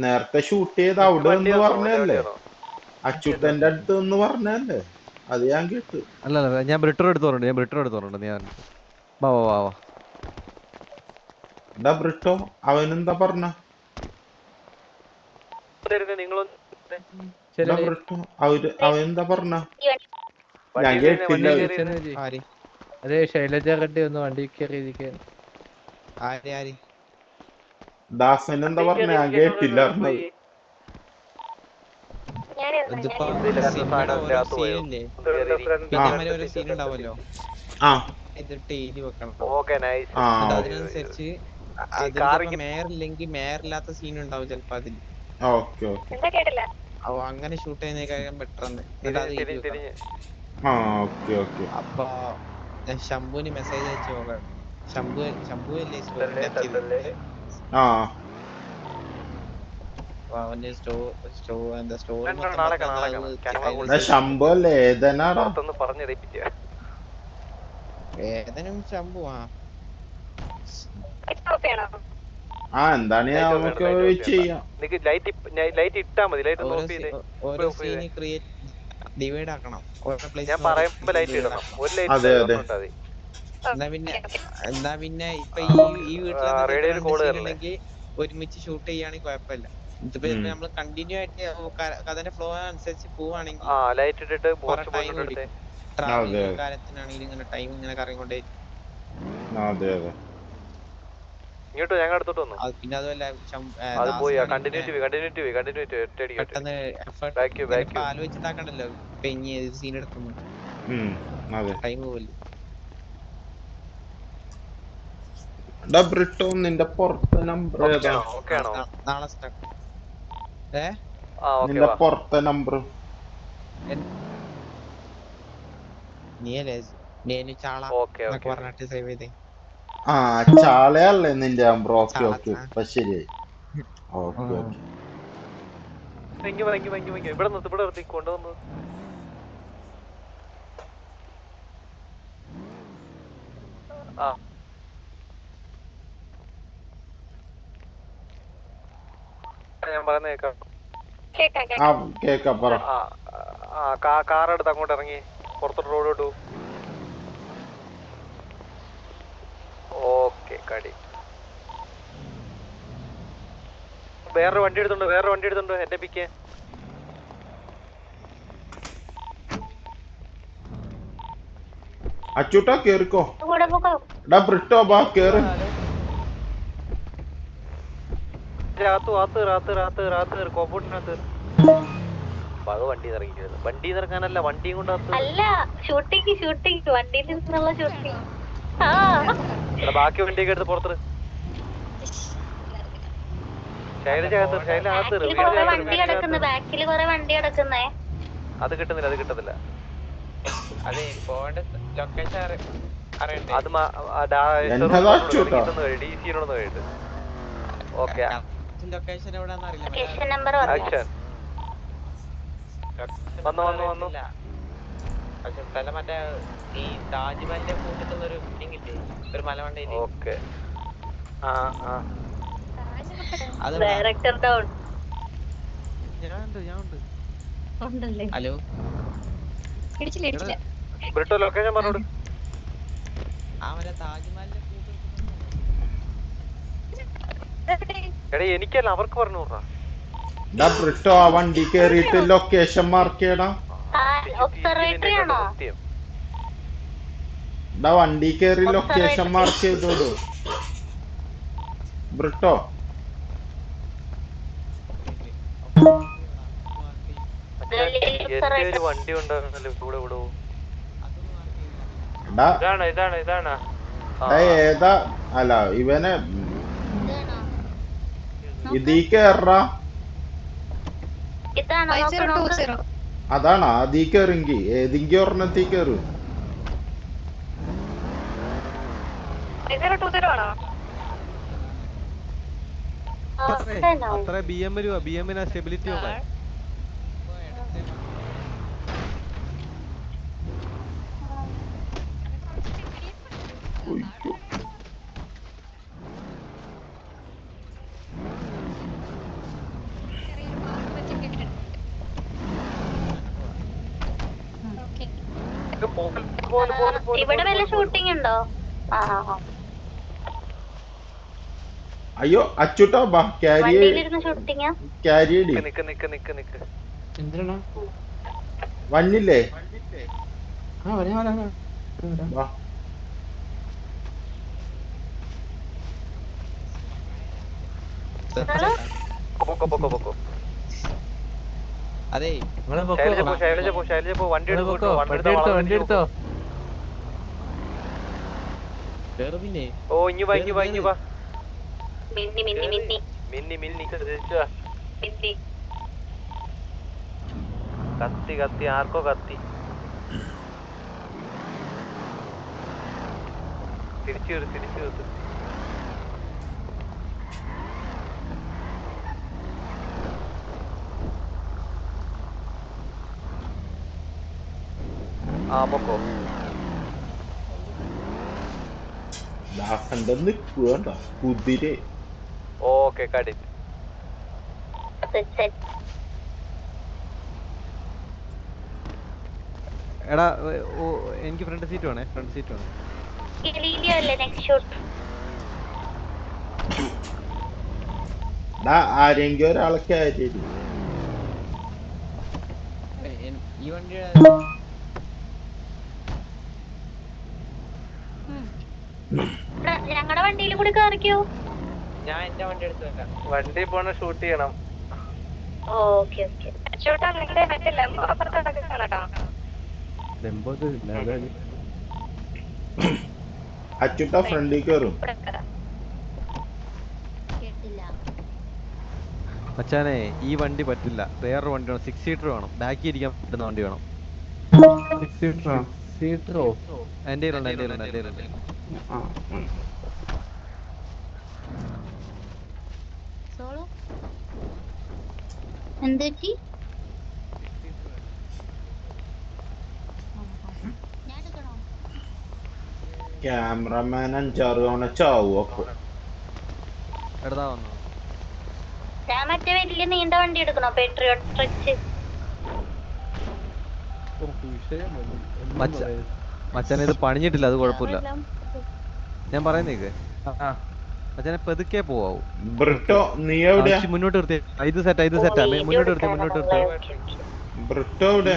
നേരത്തെ ഷൂട്ട് ചെയ്ത് അവിടെ എന്ന് പറഞ്ഞല്ലേ, അച്യുട്ടന്റെ അടുത്ത് എന്ന് പറഞ്ഞല്ലേ, അത് ഞാൻ കേട്ടു. അല്ല ഞാൻ ബ്രിട്ടർ എടുത്തോണ്ട് ഞാൻ വാ. ബ്രിട്ടോ അവനെന്താ പറഞ്ഞ? ബ്രിട്ടോ അവനെന്താ പറഞ്ഞ? ഞാൻ കേട്ടില്ല. അതെ, ശൈലജ റെഡ്ഡി ഒന്ന് വണ്ടി കയറിയിരിക്കാൻ. ദാസൻ എന്താ പറഞ്ഞ? ഞാൻ കേട്ടില്ല. അതിനനുസരിച്ച് മേയറില്ലെങ്കിൽ മേയറില്ലാത്ത സീൻ ഉണ്ടാവും ചിലപ്പോ അതിൽ. അങ്ങനെ ഷൂട്ട് ചെയ്യുന്നതിനേക്കാളും ബെറ്റർ ആണ്. അപ്പൊ ശംഭുവിന് മെസ്സേജ് അയച്ചു നോക്കാം. ശംഭു അല്ലേ വേദനും ശംഭുവാ. എന്താണ് നമുക്ക് ചെയ്യാം. ഓരോ സീന് ക്രിയേറ്റ് ഡിവൈഡ് ആക്കണം. അതെ എന്നാ പിന്നെ ഇപ്പൊ ഈ വീട്ടിലെങ്കിൽ ഒരുമിച്ച് ഷൂട്ട് ചെയ്യുകയാണെങ്കിൽ കുഴപ്പമില്ല. ഇതിപ്പോ നമ്മള് കണ്ടിന്യൂ ആയിട്ട് കഥന്റെ ഫ്ലോ അനുസരിച്ച് പോവാണെങ്കിൽ ട്രാവലിംഗ് കാര്യത്തിനാണെങ്കിലും ഇങ്ങനെ ടൈം ഇങ്ങനെ കറങ്ങിക്കൊണ്ടേ. പിന്നെ അതുമല്ല പെട്ടെന്ന് എഫേർട്ട് ആലോചിച്ചിട്ടാക്കണ്ടല്ലോ ഇപ്പൊ ഇനി സീൻ എടുക്കുന്നു. ടൈം പോവല്ലേ. ബ്രിട്ടോ നിന്റെ പുറത്തെ നമ്പർ ഏതാ? നാളെ നിന്റെ പുറത്തെ നമ്പർ നീയല്ലേ ചാള പറഞ്ഞിട്ട് സേവ് ചെയ്തേ. ചാളയല്ലേ നിന്റെ നമ്പർ? ഓക്കെ ഇപ്പൊ ശരിയായി. ഇവിടെ നിർത്തി കൊണ്ടുവന്നു. ഞാൻ പറയുന്ന കേക്കാം. കാറെടുത്ത് അങ്ങോട്ട് ഇറങ്ങി പുറത്തോട്ട് റോഡോട്ടു. ഓക്കെ, കടി. വേറൊരു വണ്ടി എടുത്തുണ്ട് എന്നെ പിക്ക്. അച്ചൂട്ടാ കേറിക്കോ. ബ്രിട്ടോ ബാ കേറ്. കോമ്പൗണ്ടിനകത്ത് വണ്ടി ഇറങ്ങിക്കരുത്. വണ്ടി ഇറങ്ങാനല്ല, വണ്ടിയും കൊണ്ട് ബാക്കി വണ്ടിയൊക്കെ എടുത്ത് പുറത്ത്. അത് കിട്ടുന്നില്ല. അതെ, പോവേണ്ട ലൊക്കേഷൻ അറിയണ്ടേ? അത് DC-നോടൊന്ന് കഴിഞ്ഞിട്ട്. ഓക്കെ, ലൊക്കേഷൻ എവിടെയാണെന്ന് അറിയില്ല. വന്നു. പക്ഷെ സ്ഥലം മറ്റേ ഈ താജ്മഹലിന്റെ കൂട്ടത്തുള്ള ഒരു ബിൽഡിംഗ് ഇല്ലേ, ഒരു മലവണ്ടയില്. ഓക്കെ. ഹലോ, ബ്രിട്ടോ ലൊക്കേഷൻ പറഞ്ഞോട്. മറ്റേ താജ്മഹലിന്റെ എടാ എനിക്കല്ല, അവർക്ക് പറഞ്ഞു. ബ്രിട്ടോ ആ വണ്ടി കേറിയിട്ട് ലൊക്കേഷൻ മാർക്ക് ചെയ്യടാ. വണ്ടി കയറി ലൊക്കേഷൻ മാർക്ക് ചെയ്തോളൂ ബ്രിട്ടോ. വണ്ടി ഉണ്ടായിരുന്നല്ലോ ഇവിടെ ഇവിടെ. ഏതാ അല്ല ഇവനെ ഇതീ കേറാ. അതാണോ അതീ കേറിങ്കി ഏതെങ്കി ഒരെണ്ണത്തീ കേറു. അത്ര BM വരുവാ. BM-ന് സ്റ്റെബിലിറ്റി നോക്കാൻ. ഇവിടെ വല്ല ഷൂട്ടിംഗ് ഉണ്ടോ? അയ്യോ അച്ചുട്ടോ ബാ ക്യാരി ക്യാരി വന്നില്ലേ? അതെ വണ്ടി എടുത്തോ. പിന്നെ ഓ ഇഞ്ഞു വാ ഇഞ്ഞു വാ ഇഞ്ഞു വാ. മിന്നി മിന്നി മിന്നി മിന്നി മിന്നി മിന്നി. കത്തി കത്തി ആർക്കോ കത്തി. തിരിച്ചു തിരിച്ചു. ആ പൊക്കോ. ദാസന്റെ നിൽക്കുക കുതിര. ഓക്കെ കടി. എടാ എനിക്ക് ഫ്രണ്ട് സീറ്റ് വേണേ. ഫ്രണ്ട് സീറ്റ് വേണം. ആരെങ്കിലും ഒരാളെ ക്യാരി ഈ വണ്ടിയുടെ ഞങ്ങളുടെ വണ്ടിയിൽ കൂടി കയറിക്കോ. ഞാൻ എന്റെ വണ്ടി എടുത്ത് വെക്കാം. വണ്ടി പോണ ഷൂട്ട് ചെയ്യണം. Okay okay. അച്ചുട്ട ഫ്രണ്ടിൽ കയറും. മച്ചാനെ ഈ വണ്ടി പറ്റില്ല. വേറൊരു വണ്ടി വേണം. 6 സീറ്റർ വേണം. ബാക്കി ഇരിക്കാൻ പറ്റുന്ന വണ്ടി വേണം. 6 സീറ്ററോ? എന്റെ ഉണ്ട്. എന്തുപറ്റി? ക്യാമറമാൻ 5-6 തവണ ചാവും. അപ്പൊ എടുത്താ വന്നു. ഞാൻ മറ്റേ വലിയ നീണ്ട വണ്ടി എടുക്കണോ? പേട്രിയോട്ട് ട്രച്ച്. മച്ചാനെ ഇത് പണിഞ്ഞിട്ടില്ല. അത് കുഴപ്പമില്ല. ഞാൻ പറയുന്നേക്ക് മച്ചാനെ പതുക്കെ പോവാവൂ. ബ്രിട്ടോ നീ എവിടെയാ? മുന്നോട്ട് നിർത്തി. ഇത് സെറ്റാ. മുന്നോട്ട് നിർത്തി. ബ്രിട്ടോ എവിടെ?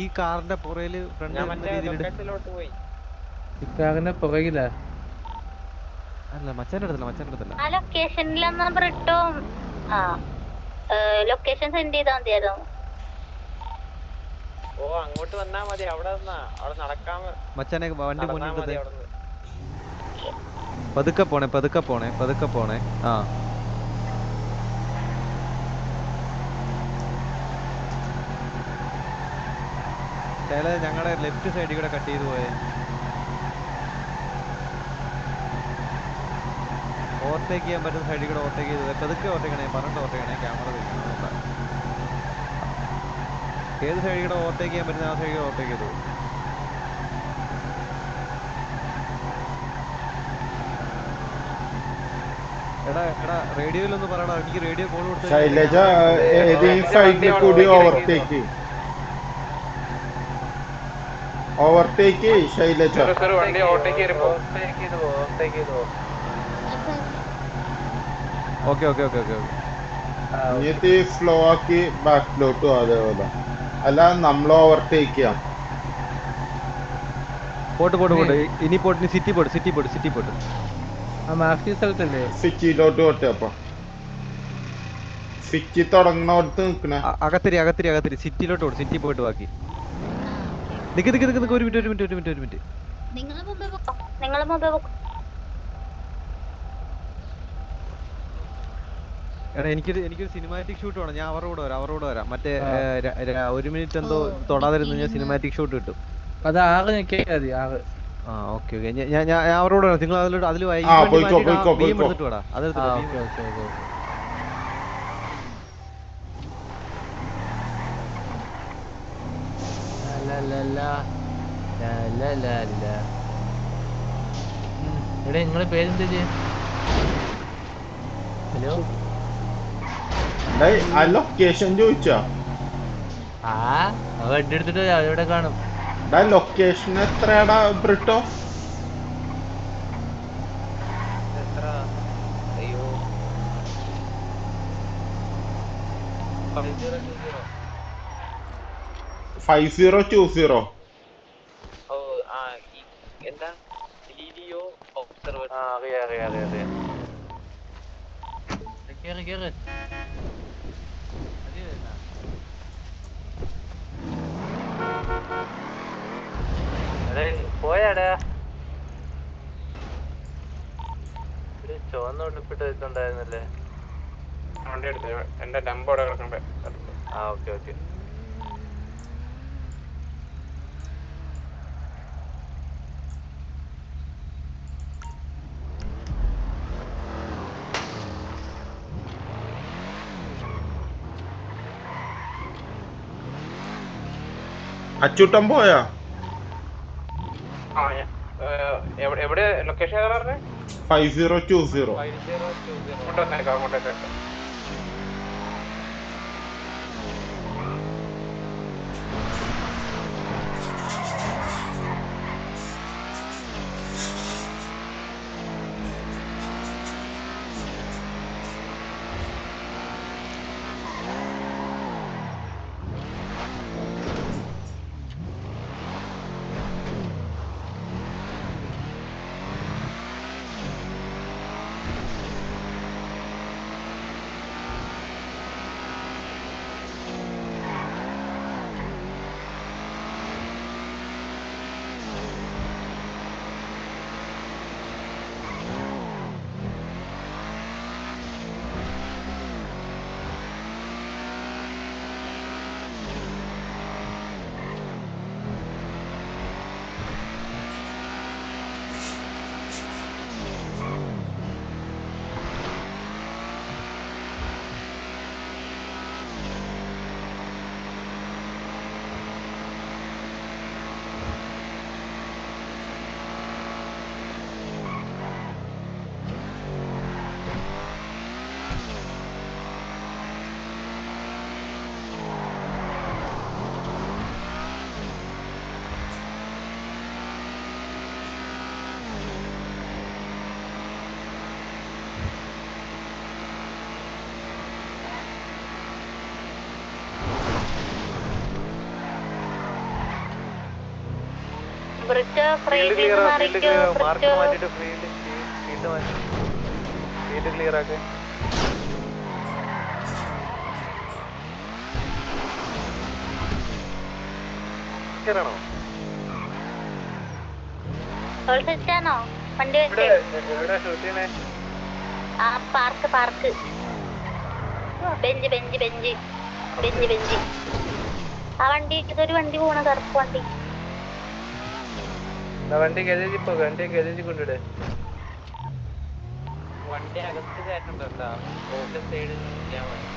ഈ കാറിന്റെ പുറയില് ലൊക്കേഷനിലോട്ട് പോയി. ഇക്കാറിന്റെ പുറകിലാ. അല്ല മച്ചാന്റെ അടുത്തല്ല. ആ ലൊക്കേഷനിലെന്നാ ബ്രിട്ടോ. ലൊക്കേഷൻ സെൻഡ് ചെയ്താൽ മതിയായിരുന്നു. ഓ അങ്ങോട്ട് വന്നാ മതി. അവിടെ നടക്കാൻ മച്ചാനെ വണ്ടി മുന്നിട്ട് പതുക്കെ പോണേ. ആ ഞങ്ങളുടെ ലെഫ്റ്റ് സൈഡിൽ കൂടെ കട്ട് ചെയ്ത് പോയേ. ഓവർടേക്ക് ചെയ്യാൻ പറ്റുന്ന സൈഡിൽ കൂടെ ഓവർടേക്ക് ചെയ്ത് പതുക്കെ ഓവർടേക്കണേ. പറഞ്ഞിട്ട് ഓവർടേക്കണേ. ക്യാമറ വെക്കണം. ഏത് സൈഡിൽ കൂടെ ഓവർടേക്ക് ചെയ്യാൻ പറ്റുന്ന ആ സൈഡിൽ ഓവർടേക്ക് ചെയ്തു. എടാ റേഡിയോയിലൊന്ന് പറയടാ. എനിക്ക് റേഡിയോ കോൾ കൊടുത്തു. ശൈലജ ഏതെങ്കിലും സൈഡിൽ കൂടി ഓവർടേക്ക് ശൈലജ. വണ്ടി ഓവർടേക്ക് ചെയ്തോ. ഓക്കെ ഇനിയത്തെ ഫ്ലോ ആക്കി ബാക്കിലോട്ടും അതേപോലെ. അല്ല നമ്മൾ ഓവർടേക്ക് ചെയ്യാം. പോട്ട് ഇനി പോട്ട് സിറ്റി പോട്ട് ആ മാഫി സ്ഥലത്തല്ലേ? സിറ്റിയിലോട്ട് പോട്ടെ. അപ്പൊ സിറ്റി തുടങ്ങുന്നോടത്ത് നിക്കണേ. അകത്തിരി സിറ്റിയിലോട്ട് പോട്ട്. സിറ്റി പോയിട്ട് ബാക്കി നിക്ക് ഒരു മിനിറ്റ്. നിങ്ങള് മുമ്പേ എടാ എനിക്കൊരു സിനിമാറ്റിക് ഷൂട്ട് വേണം. ഞാൻ അവരുടെ കൂടെ വരാം. മറ്റേ 1 മിനിറ്റ് എന്തോ തൊടാതിരുന്ന് ഞാൻ സിനിമാറ്റിക് ഷൂട്ട് കിട്ടും. അത് 6 നിൽക്കിയാൽ മതി. 6. ആ ഓക്കെ. ഞാൻ അവരോട് വരാം. നിങ്ങൾ അതിൽ എടുത്തിട്ട് വേടാ. എടാ നിങ്ങളെ പേരെന്താ? ഹലോ, ആ ലൊക്കേഷൻ ചോദിച്ചോ? ആ വണ്ടി എടുത്തിട്ട് അവിടെ കാണും. ലൊക്കേഷൻ എത്രയാടാ ബ്രിട്ടോ? അയ്യോ 5020. എന്താ ലീലിയോ ഒബ്സർവർ? അറിയാം. കേറ്. പോയാടാ ഒരു ചുവന്ന ഉടുപ്പിട്ട് വെച്ചിട്ടുണ്ടായിരുന്നല്ലേ? വണ്ടി എടുത്ത് എന്റെ നമ്പർ കിടക്കണ്ടേ? ആ ഓക്കെ. അച്ചൂട്ടൻ പോയാ? എവിടെ ലൊക്കേഷൻ ഏതാ പറഞ്ഞേ? 5020. അങ്ങോട്ടേക്ക്. മാർക്ക് മാറ്റിട്ട് ഫീൽഡ് ക്ലിയർ ആക്കെ. ആണോ വണ്ടി എവിടെ ഷൂട്ട് ചെയ്യണേ? Park bench. ആ വണ്ടി ഇതൊരു വണ്ടി പോണ കറുപ്പ് വണ്ടി. വണ്ടി ഗരേജിൽ കൊണ്ടിടേ. വണ്ടി അകത്ത് കയറ്റണ്ടല്ലോ, റോഡ് സൈഡിൽ നിർത്തിയാൽ മതി.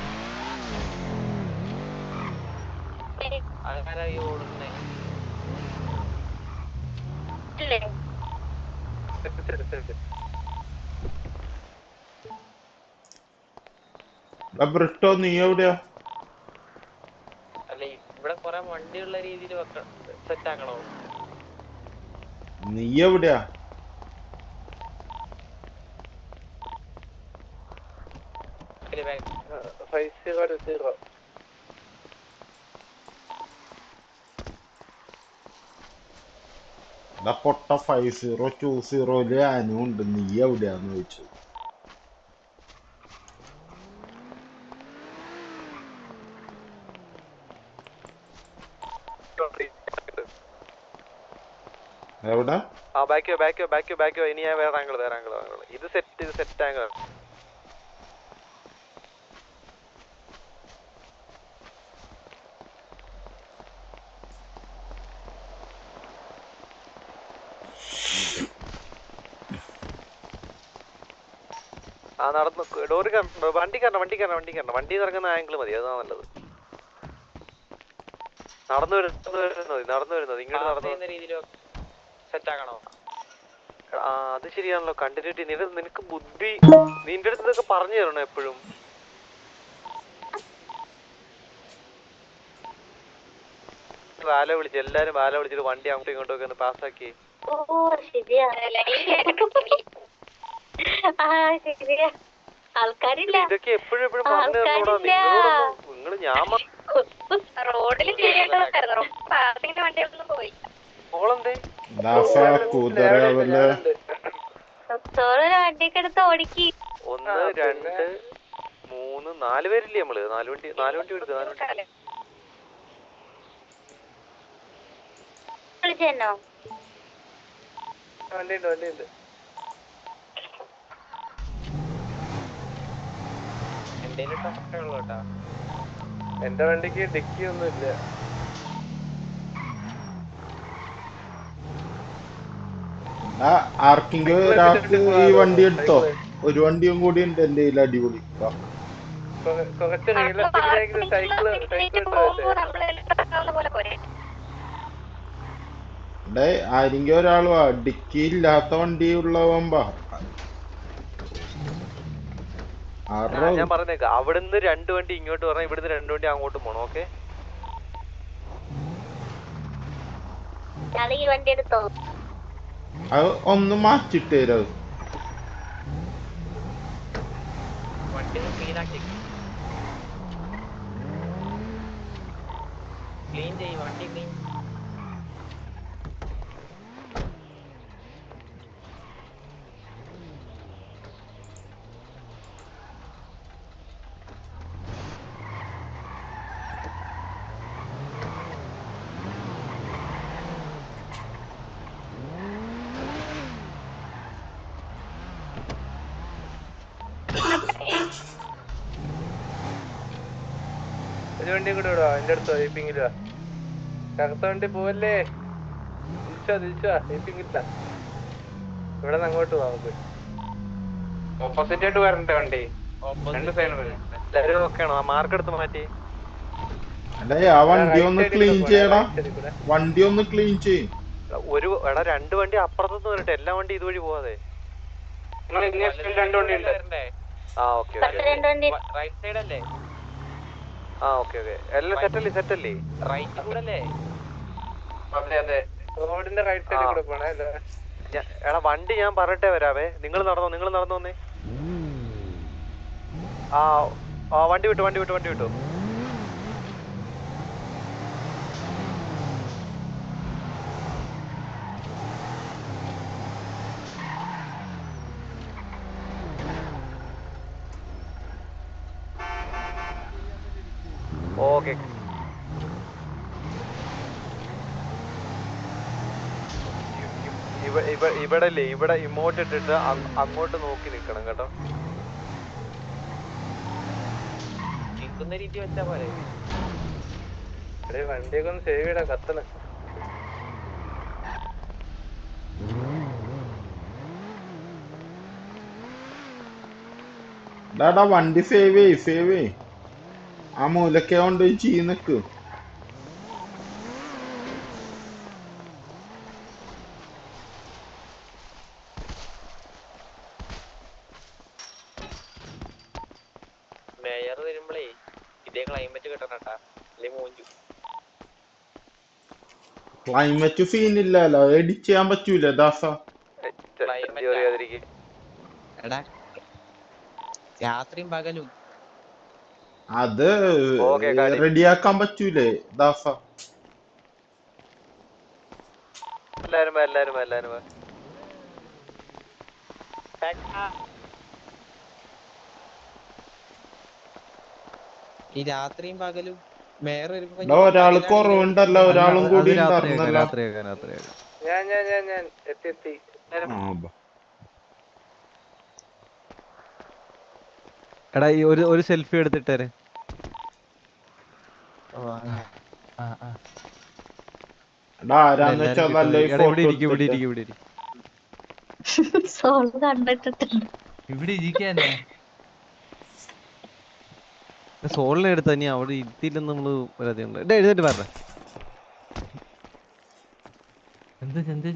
ആൾക്കാരായി ഓടുന്നേ ബ്രിട്ടോ നീ എവിടെയാ? അല്ല, ഇവിടെ കൊറേ വണ്ടിയുള്ള രീതിയിൽ സെറ്റ് ആക്കണോ? നീ എവിടെയാ? പൊട്ട 5020 ഞാനും ഉണ്ട്. നീ എവിടെയാന്ന് ചോദിച്ചു. എവിടെ? ബാക്ക് ഇനി ഞാൻ വേറെ ആംഗിൾ ഇത് സെറ്റ് ആംഗിൾ. നടന്നു ഡോറി വണ്ടി കയറണം. വണ്ടി ഇറങ്ങുന്ന ആംഗിൾ മതി, അതാ നല്ലത്. നടന്നു വരുന്നത് ഇങ്ങോട്ട് നടന്നു. അത് ശരിയാണല്ലോ. കണ്ടിന്യൂറ്റി നിനക്ക് ബുദ്ധി നിന്റെ അടുത്ത് ഇതൊക്കെ പറഞ്ഞു തരണം എപ്പോഴും. എല്ലാരും വാല വിളിച്ചിട്ട് വണ്ടി അങ്ങോട്ടും ഇങ്ങോട്ടും ഒക്കെ ഒന്ന് പാസ്സാക്കി. ആൾക്കാരില്ല. ഇതൊക്കെ എപ്പോഴും പറഞ്ഞു തരണോടാ. നിങ്ങള് ഞാൻ റോഡിൽ ചെയ്യേണ്ടതായിരുന്നു. പാർട്ടിന്റെ വണ്ടികളൊന്നും പോയി. ഓളെന്തേ വണ്ടിയൊക്കെ എടുത്ത് ഓടിക്കി. 1 2 3 4 പേരില്ലേ നമ്മള്? 4 വണ്ടി എടുക്കുക. വിളിച്ചോ? വണ്ടിയുണ്ട്. എന്റെ വണ്ടിക്ക് ഡിക്കി ഒന്നും ഇല്ല. ആർക്കെങ്കിലും ഒരാൾക്ക് ഈ വണ്ടി എടുത്തോ? ഒരു വണ്ടിയും കൂടി ഉണ്ട് എന്റെ കയ്യിൽ. അടിപൊളി. ആരെങ്കിലും ഒരാൾ ഡിക്കി ഇല്ലാത്ത വണ്ടി ഉള്ളവമ്പ. ഞാൻ പറഞ്ഞേക്ക, അവിടുന്ന് 2 വണ്ടി ഇങ്ങോട്ട് പറഞ്ഞാൽ ഇവിടുന്ന് 2 വണ്ടി അങ്ങോട്ട് പോണം. ഓക്കെ, ഈ വണ്ടി എടുത്തോ? അത് ഒന്ന് മാറ്റിട്ട് തരാം. ക്ലീൻ ചെയ്യും വണ്ടി ക്ലീൻ. ഒരു വണ്ടിയും കൂടെ വിടുവാ എന്റെ അടുത്തോ? ഏപ്പിങ്ങില്ല. കറുത്ത വണ്ടി പോവല്ലേ? തിരിച്ചാ ഏപ്പിങ്ങില്ല. ഇവിടെ നിന്ന് അങ്ങോട്ട് പോവാ. നമുക്ക് ഓപ്പോസിറ്റ് ആയിട്ട് വരണ്ട വണ്ടി. 2 സൈഡ് എല്ലാവരും ഓക്കെയാണോ? ആ മാർക്ക് എടുത്ത് മാറ്റി. ആ വണ്ടി ഒന്ന് ക്ലീൻ ചെയ്യടാ. വണ്ടി ഒന്ന് ക്ലീൻ ചെയ്യും. എടാ 2 വണ്ടി അപ്പുറത്തുനിന്ന് വരട്ടെ. എല്ലാ വണ്ടി ഇതുവഴി പോവാതെ. 2 വണ്ടി ഉണ്ട്. ഓക്കെ റൈറ്റ് സൈഡ് അല്ലേ? ഓക്കെ എല്ലാം സെറ്റല്ലേ? റൈറ്റ് കൂടെ അല്ലേ? അതെ റോഡിന്റെ റൈറ്റ് സൈഡിൽ കൂടെ പോണേ. എടാ വണ്ടി ഞാൻ പറഞ്ഞിട്ടേ വരാവേ. നിങ്ങൾ നടന്നു വന്നേ. വണ്ടി വിട്ടു. ഓക്കെ, ഇവിടെ ഇമോട്ട് ഇട്ടിട്ട് അങ്ങോട്ട് നോക്കി നിക്കണം കേട്ടോ. നിൽക്കുന്ന രീതി വെച്ചാ പോലെ. വണ്ടിയൊക്കെ ഒന്ന് സേവ് ചെയ്യടാ. കത്തണ്. വണ്ടി സേവ് ചെയ്. ആ മൂലക്കെ കൊണ്ട് നിക്ക്. മേയർ വരുമ്പോഴേ ഇതേ ക്ലൈമറ്റ് കിട്ടണട്ടാ, അല്ലെ മൂഞ്ചു. ക്ലൈമറ്റ് സീനില്ലല്ലോ, എഡിറ്റ് ചെയ്യാൻ പറ്റൂല ദാസ. എടാ രാത്രിയും പകലും അത് റെഡിയാക്കാൻ പറ്റൂലേ ദാസ? എല്ലാരും ഈ രാത്രിയും പകലും വേറെ ഒരാള് കുറവുണ്ടല്ലോ, ഒരാളും കൂടി ഉണ്ടായിരുന്നല്ലോ. ഞാൻ എത്തി. എടാ ഈ ഒരു സെൽഫി എടുത്തിട്ടേ. ആരാന്ന് വെച്ചാ നല്ല ഇവിടെ ഇരിക്കും. സോള് കണ്ടിട്ടുണ്ട്. ഇവിടെ ഇരിക്കാനേ സോളിനെ എടുത്താ നീ അവിടെ ഇരുത്തിയില്ലെന്ന് നമ്മള് പരാതിയുണ്ട്. എഴുന്നേറ്റ് പറഞ്ഞ എന്ത്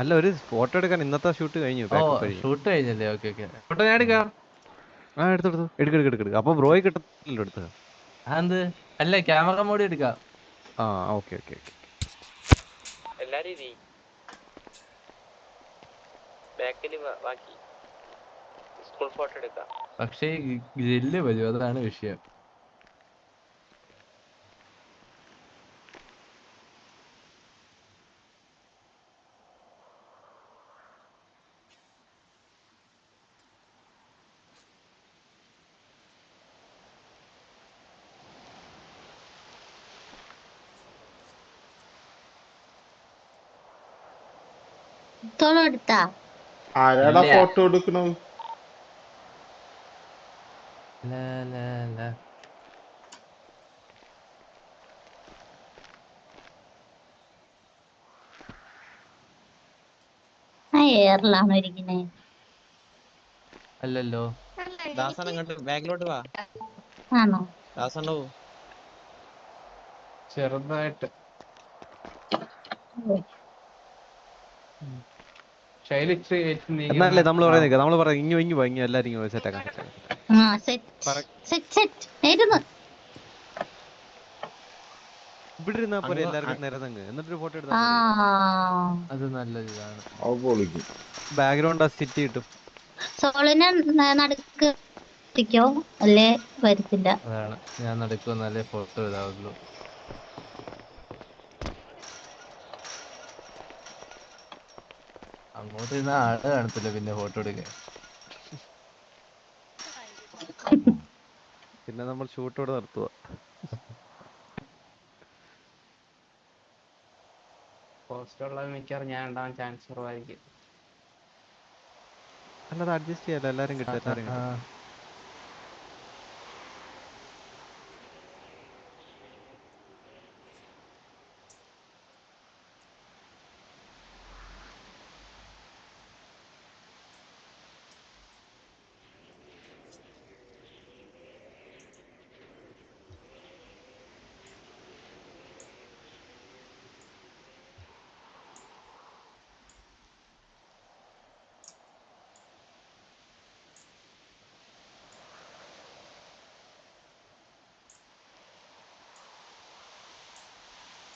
അല്ല, ഒരു ഫോട്ടോ എടുക്കാൻ. ഇന്നത്തെ ഷൂട്ട് കഴിഞ്ഞു. ഷൂട്ട് കഴിഞ്ഞല്ലേ? ഓക്കെ ഫോട്ടോ ഞാൻ എടുക്കാം. എടുക്ക്. അപ്പൊ ബ്രോയെ കിട്ടത്തില്ലല്ലോ എടുത്ത്. എന്ത് അല്ല, ക്യാമറ മോഡ് എടുക്കാം. ഓക്കെ. എല്ലാരും ബാക്കില് ബാക്കി സ്കൂൾ ഫോട്ടോ എടുക്കാം. പക്ഷേ ഗ്രില്ല് വരും, അതാണ് വിഷയം. എടുത്താ ആരാടാ ഫോട്ടോ എടുക്കണത്? എയറിലാണോ ഇരിക്കുന്നേ? അല്ലല്ലോ. ദാസൻ അങ്ങോട്ട് ബാക്കിലോട്ട് വാ. ആണോ? ദാസണ്ണോ ചെറുതായിട്ട് എന്നല്ലേ നമ്മള് പറയുന്നത്. നമ്മള് പറയാം ഇങ്ങു വാങ്ങി എല്ലാരും സെറ്റാക്കാൻ. ഇവിടെ ഇരുന്നാ പോലെ എല്ലാവർക്കും നിരന്നങ്ങ് എന്നിട്ടൊരു ഫോട്ടോ എടുത്താൽ അത് നല്ലൊരു ഇതാണ്. ബാക്ക്ഗ്രൗണ്ട് സിറ്റി കിട്ടും. സോളിനെ നടുക്കോ അല്ലേ? വരത്തില്ല. അതാണ് ഞാൻ നടക്കുന്നാലേ ഫോട്ടോ ഇതാവുള്ളൂ. അങ്ങോട്ട് ഇരുന്ന ആള് കാണത്തില്ല പിന്നെ ഫോട്ടോ എടുക്കാൻ. പിന്നെ നമ്മൾ ഷൂട്ടോടെ നിർത്തുക. പോസ്റ്റുള്ള മിക്കവാറും ഞാൻ ഉണ്ടാവാൻ ചാൻസ് കുറവായിരിക്കും. അല്ലാതെ അഡ്ജസ്റ്റ് ചെയ്യാലോ, എല്ലാരും കിട്ടും.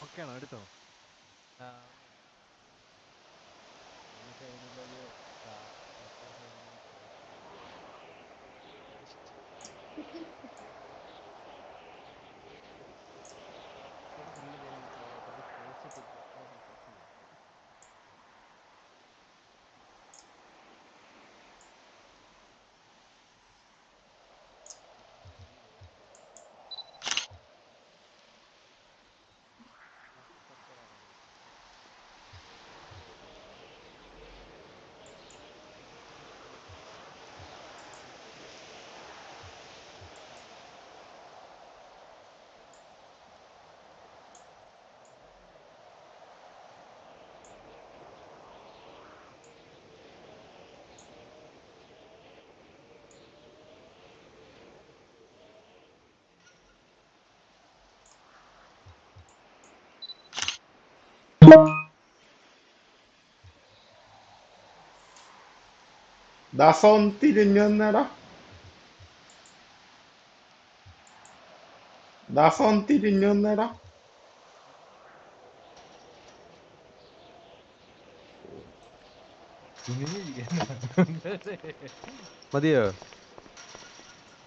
ഓക്കെ ആണോ? എടുത്തോ. ദാസം തിരിഞ്ഞു വന്നേടാ. മതിയോ?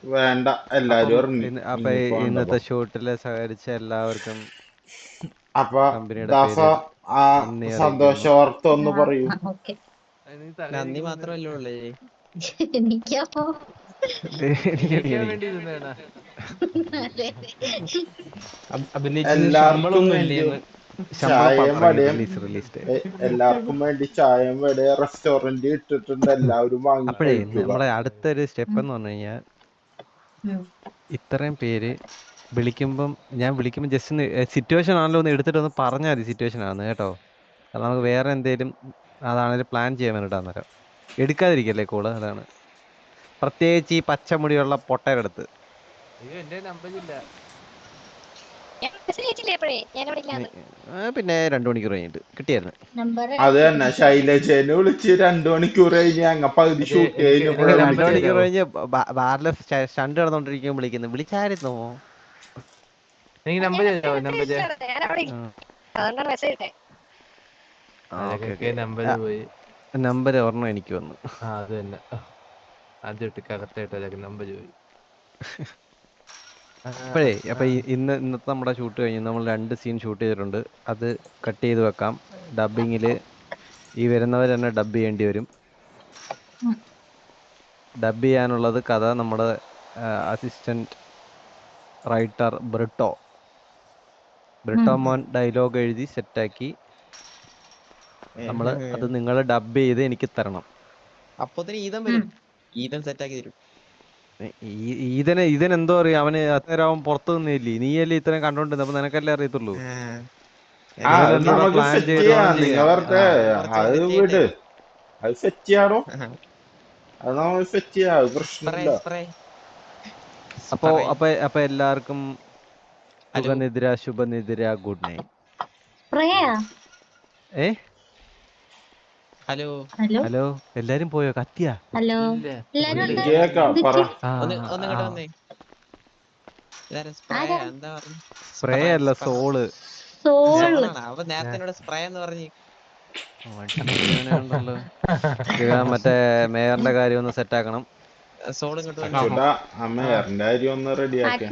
വേണ്ട, എല്ലാരും അപ്പൊ ഇന്നത്തെ ഷൂട്ടില് സഹകരിച്ച എല്ലാവർക്കും അപ്പൊ കമ്പനിയുടെ ദാസ ആ നന്ദി സന്തോഷ അറിയിക്കുന്നു. വാർത്ത ഒന്ന് പറയൂ. ഓക്കെ. നന്ദി മാത്രമല്ലേ ഉള്ളേ. എനിക്കപ്പോ എനിക്കാൻ വേണ്ടി ഇരുന്നേടാ. അതെ. അഭിനയിച്ചതിന് എല്ലാവർക്കും ശമ്പളമൊന്നും വേണ്ടി ഇല്ലേന്ന്. ശമ്പളം ചായയും പാത്രം വടയും റിലീസ്ഡ്. എല്ലാവർക്കും വേണ്ടി ചായയും വടയും റെസ്റ്റോറന്റ് ഇട്ടിട്ടുണ്ട്. എല്ലാവരും വാങ്ങി അപ്പോഴേ കഴിക്കുക. നമ്മളെ അടുത്തൊരു സ്റ്റെപ്പ് എന്ന് പറഞ്ഞു കഴിഞ്ഞാൽ ഇത്രയും പേര് ഞാൻ വിളിക്കുമ്പോൾ ജസ്റ്റ് ഒന്ന് സിറ്റുവേഷൻ ആണല്ലോ ഒന്ന് എടുത്തിട്ട് ഒന്ന് പറഞ്ഞാൽ മതി സിറ്റുവേഷൻ ആണ് കേട്ടോ. കാരണം നമുക്ക് വേറെ എന്തേലും അതാണെങ്കിലും പ്ലാൻ ചെയ്യാൻ വേണ്ടിയിട്ട് അന്നേരം എടുക്കാതിരിക്കല്ലേ കോള്. അതാണ് പ്രത്യേകിച്ച് ഈ പച്ചമുടിയുള്ള പൊട്ടയുടെ അടുത്ത്. അയ്യോ എന്റെ നമ്പരില്ല. ഞാൻ മെസ്സേജ് അയച്ചില്ലേ എപ്പോഴേ ഞാനിവിടെ ഇല്ലാന്ന്. പിന്നെ 2 മണിക്കൂർ കഴിഞ്ഞിട്ട് കിട്ടിയായിരുന്നു. നമ്പർ അത് തന്നെ ശൈലജേനെ വിളിച്ച് 2 മണിക്കൂർ കഴിഞ്ഞ് അങ്ങ പകുതി ഷൂട്ട് എനിക്ക് കഴിഞ്ഞപ്പോഴാണ് 2 വിളിച്ചത്. മണിക്കൂർ കഴിഞ്ഞ് ബാറിലെ സ്റ്റണ്ട് നടന്നുകൊണ്ടിരിക്കുമ്പോൾ വിളിച്ചായിരുന്നോ? എനിക്ക് നമ്പർ തരാമോ? നമ്പർ ഞാനവിടെ ഇല്ല. അതുകൊണ്ടാണ് മെസ്സേജ് ഇട്ടേ. നമ്പർ പോയി. നമ്പർ ഒരെണ്ണം എനിക്ക് വന്നു. അത് തന്നെ ആദ്യമായിട്ട് കറക്റ്റായിട്ട് നമ്പർ പോയി. അപ്പൊ ഇന്നത്തെ നമ്മുടെ ഷൂട്ട് കഴിഞ്ഞ് നമ്മൾ 2 സീൻ ഷൂട്ട് ചെയ്തിട്ടുണ്ട്. അത് കട്ട് ചെയ്ത് വെക്കാം. ഡബിങ്ങില് ഈ വരുന്നവർ തന്നെ ഡബ് ചെയ്യേണ്ടി വരും. ഡബ് ചെയ്യാനുള്ളത് കഥ നമ്മുടെ അസിസ്റ്റന്റ് റൈറ്റർ ബ്രിട്ടോ മോൻ ഡയലോഗ് എഴുതി സെറ്റാക്കി. അത് നിങ്ങൾ ഡബ് ചെയ്ത് എനിക്ക് തരണം. അപ്പോത്തിന് ഈതം വരും. ഈതം സെറ്റാക്കി തരും. ഈതൻ എന്തോ അറിയാം. അവന് അന്നേരം പുറത്തു നിന്നില്ലേ. നീയല്ലേ ഇത്രയും കണ്ടോണ്ടിരുന്നത്. അപ്പൊ നിനക്കല്ലേ അറിയത്തുള്ളൂ. നമുക്ക് സെറ്റ് ചെയ്യാം. നിങ്ങൾ വെറുതെ അത് വിട്. അത് സെറ്റ് ചെയ്യാടോ. അത് നമ്മൾ സെറ്റ് ചെയ്യാം. അത് പ്രശ്നമില്ല. അപ്പൊ എല്ലാവർക്കും ശുഭനിദ്ര ഗുഡ് നൈറ്റ്. ഹലോ ഹലോ എല്ലാരും പോയോ? കത്തിയാ? ഹലോ ഒന്നിങ്ങോട്ട് വന്നേ. എന്താ പറഞ്ഞു? സ്പ്രേ അല്ല സോള്. അവ നേരത്തെ എന്നോട് സ്പ്രേ എന്ന് പറഞ്ഞു. മറ്റേ മേയറിന്റെ കാര്യം ഒന്ന് സെറ്റ് ആക്കണം. സോൾ ഇങ്ങോട്ട് മേയറിന്റെ കാര്യം ഒന്ന് റെഡിയാക്കി.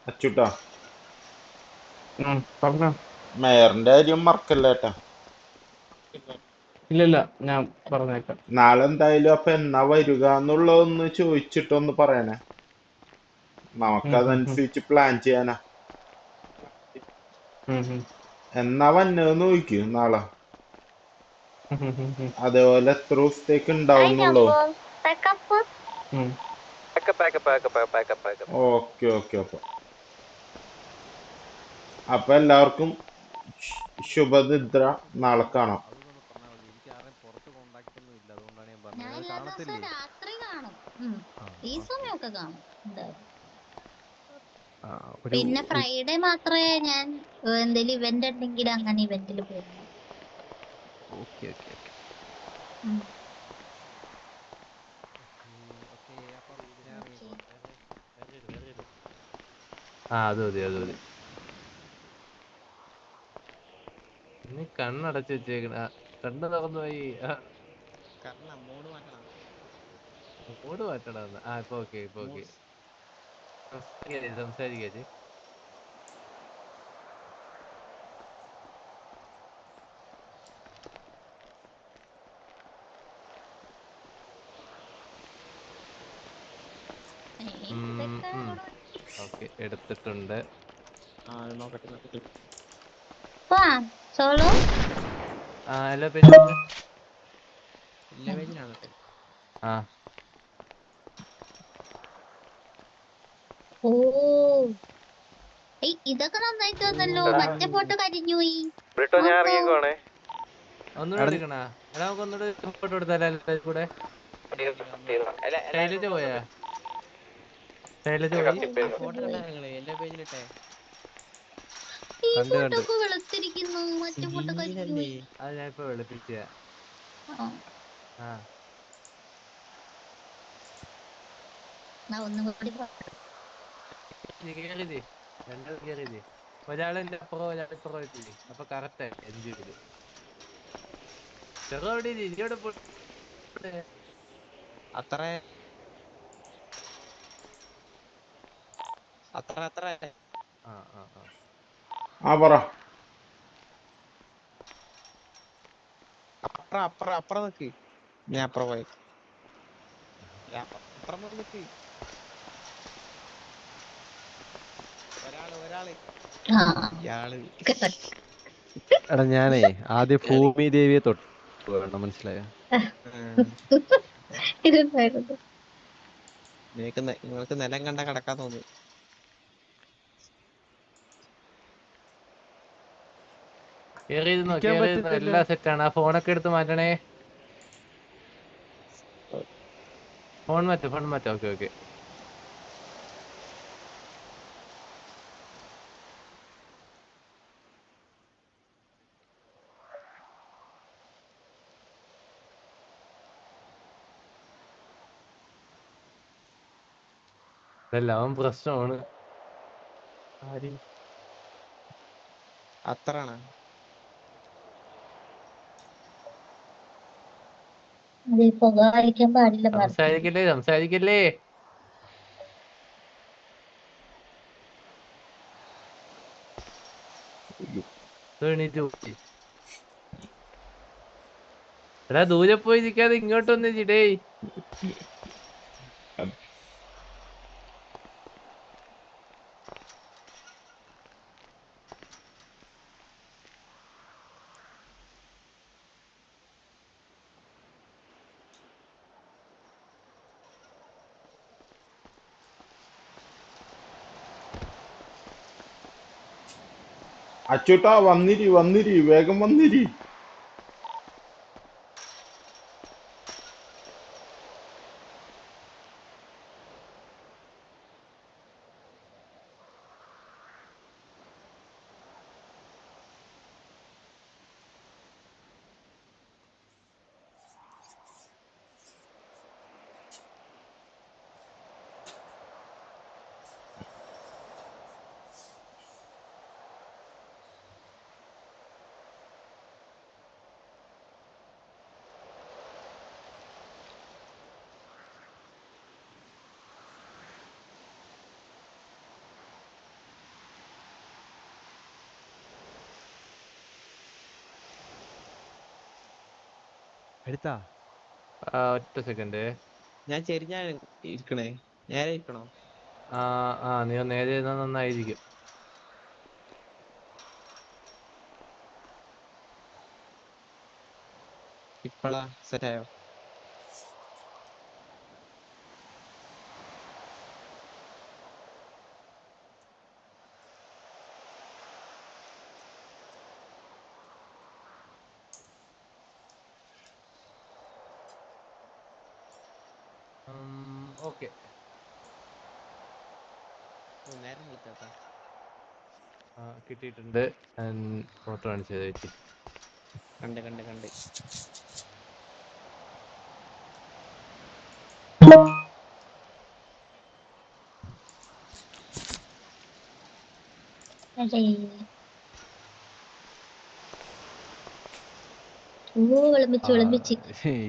അച്ചുട്ടാ മേയറിന്റെ കാര്യം മറക്കല്ലേട്ടാ. ഇല്ല ഞാൻ പറഞ്ഞേക്കാം. നാളെ എന്തായാലും അപ്പൊ എന്നാ വരിക എന്നുള്ളതൊന്ന് ചോദിച്ചിട്ടൊന്ന് പറയണേ. നമുക്കതനുസരിച്ച് പ്ലാൻ ചെയ്യാനാ. എന്നാ വന്നതെന്ന് ചോദിക്കൂ നാളെ. അതേപോലെ എത്ര ദിവസത്തേക്ക് ഉണ്ടാവുന്നുള്ളൂ. ഓക്കെ അപ്പൊ എല്ലാവർക്കും ശുഭനിദ്ര. നാളെ കാണാം. രാത്രി കാണും. ഈ സമയമൊക്കെ കാണും. പിന്നെ ഫ്രൈഡേ മാത്രമേ ഞാൻ എന്തെങ്കിലും ഇവന്റ് ഉണ്ടെങ്കിൽ അങ്ങനെ ഇവന്റിൽ പോകും. അത് മതി. നീ കണ്ണടച്ച് വെച്ചേക്കണ. കണ്ണ് തുറന്നു പോയി. മൂഡ് മാറ്റണം. ഇപ്പൊ ഓക്കെ. സംസാരിക്കേ. ഓക്കെ എടുത്തിട്ടുണ്ട്. എല്ലാ പേജും ഇതൊക്കെ നന്നായിട്ട് വന്നല്ലോ. മറ്റേ ഫോട്ടോ കരിഞ്ഞു പോയി. ഒന്നുകൂടെ എടുക്കണ. നമുക്ക് ഒന്നുകൂടെ ഫോട്ടോ എടുത്താലേ കൂടെ. ശൈലജ പോയാ? ഫോട്ടോ എല്ലാ പേജിലിട്ടെ. ഈ ഫോട്ടോ ഒക്കെ വെളുത്തിരിക്കുന്നു. മറ്റേ ഫോട്ടോ കരിഞ്ഞു പോയി. അത് ഞാൻ ഇപ്പൊ വെളുപ്പിച്ച. ഒരാളെന്റെ അപ്പുറം ഒരാളിപ്പുറം എത്തില്ലേ. അപ്പൊ കറക്റ്റ് ആയി. എൻജോയ് ചെറുവിടെ ഇനിയോടെ അത്ര ആ പറ. അപ്പുറം നിക്ക്. ഞാൻ അപ്പുറം പോയി. അപ്പുറം നിക്ക്. ഒരാള് ഇയാള് എടാ ഞാനേ ആദ്യം ഭൂമി ദേവിയെ തൊട്ട് വേണം, മനസ്സിലായോ? നിങ്ങൾക്ക് നിലം കണ്ട കിടക്കാൻ തോന്നുന്നു. കേറിയിരുന്നോ ഇരിക്കാൻ പറ്റത്തില്ല. എല്ലാം സെറ്റാണ്. ആ ഫോണൊക്കെ എടുത്ത് മാറ്റണേ. ഫോൺ മാറ്റാം. ഓക്കെ. ഇതെല്ലാം പ്രശ്നമാണ്. അത്രാണ് പുക കഴിക്കാൻ പാടില്ല പറഞ്ഞു. സംസാരിക്കല്ലേ. എണീറ്റ് പോയി. എടാ ദൂരെ പോയി നിൽക്കാതെ ഇങ്ങോട്ടൊന്ന് ചിടേ. അച്ചൂട്ടാ വന്നിരി വേഗം വന്നിരി. എടുത്താ ഒറ്റ സെക്കൻഡ്. ഞാൻ ചെരിഞ്ഞാ ഇരിക്കണേ. നേരെ ഇരിക്കണോ? നീ നേരെ ഇരുന്നാ നന്നായിരിക്കും. ഇപ്പളാ സെറ്റായോ? ഓക്കെ. നേരം വിളിച്ചാ കിട്ടിയിട്ടുണ്ട്. ഫോട്ടോ കാണിച്ചത് വെച്ച് കണ്ട്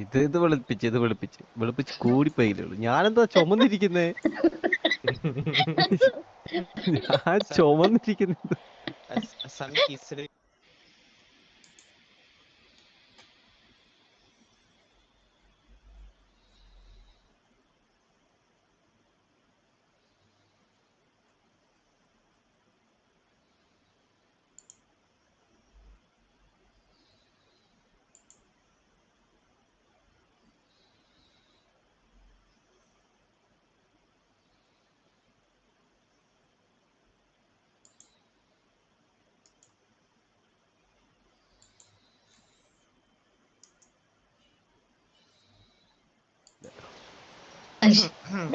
ഇത് വെളുപ്പിച്ച് കൂടിപ്പോയില്ലേ. ഞാനെന്താ ചുമന്നിരിക്കുന്നേ? ഞാൻ ചുമന്നിരിക്കുന്നത്.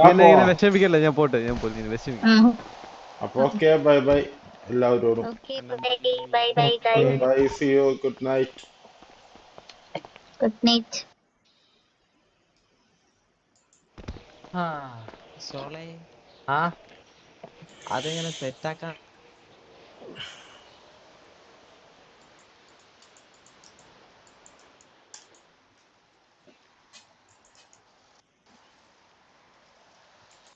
ഇങ്ങനെ വിഷമിക്കല്ല, ഞാൻ പോട്ടെ. വിഷമിക്കും. അപ്പൊ ഓക്കെ, ബൈ എല്ലാവരോടും. Bye, see you, good night. സോളെ അതെങ്ങനെ സെറ്റാക്കാൻ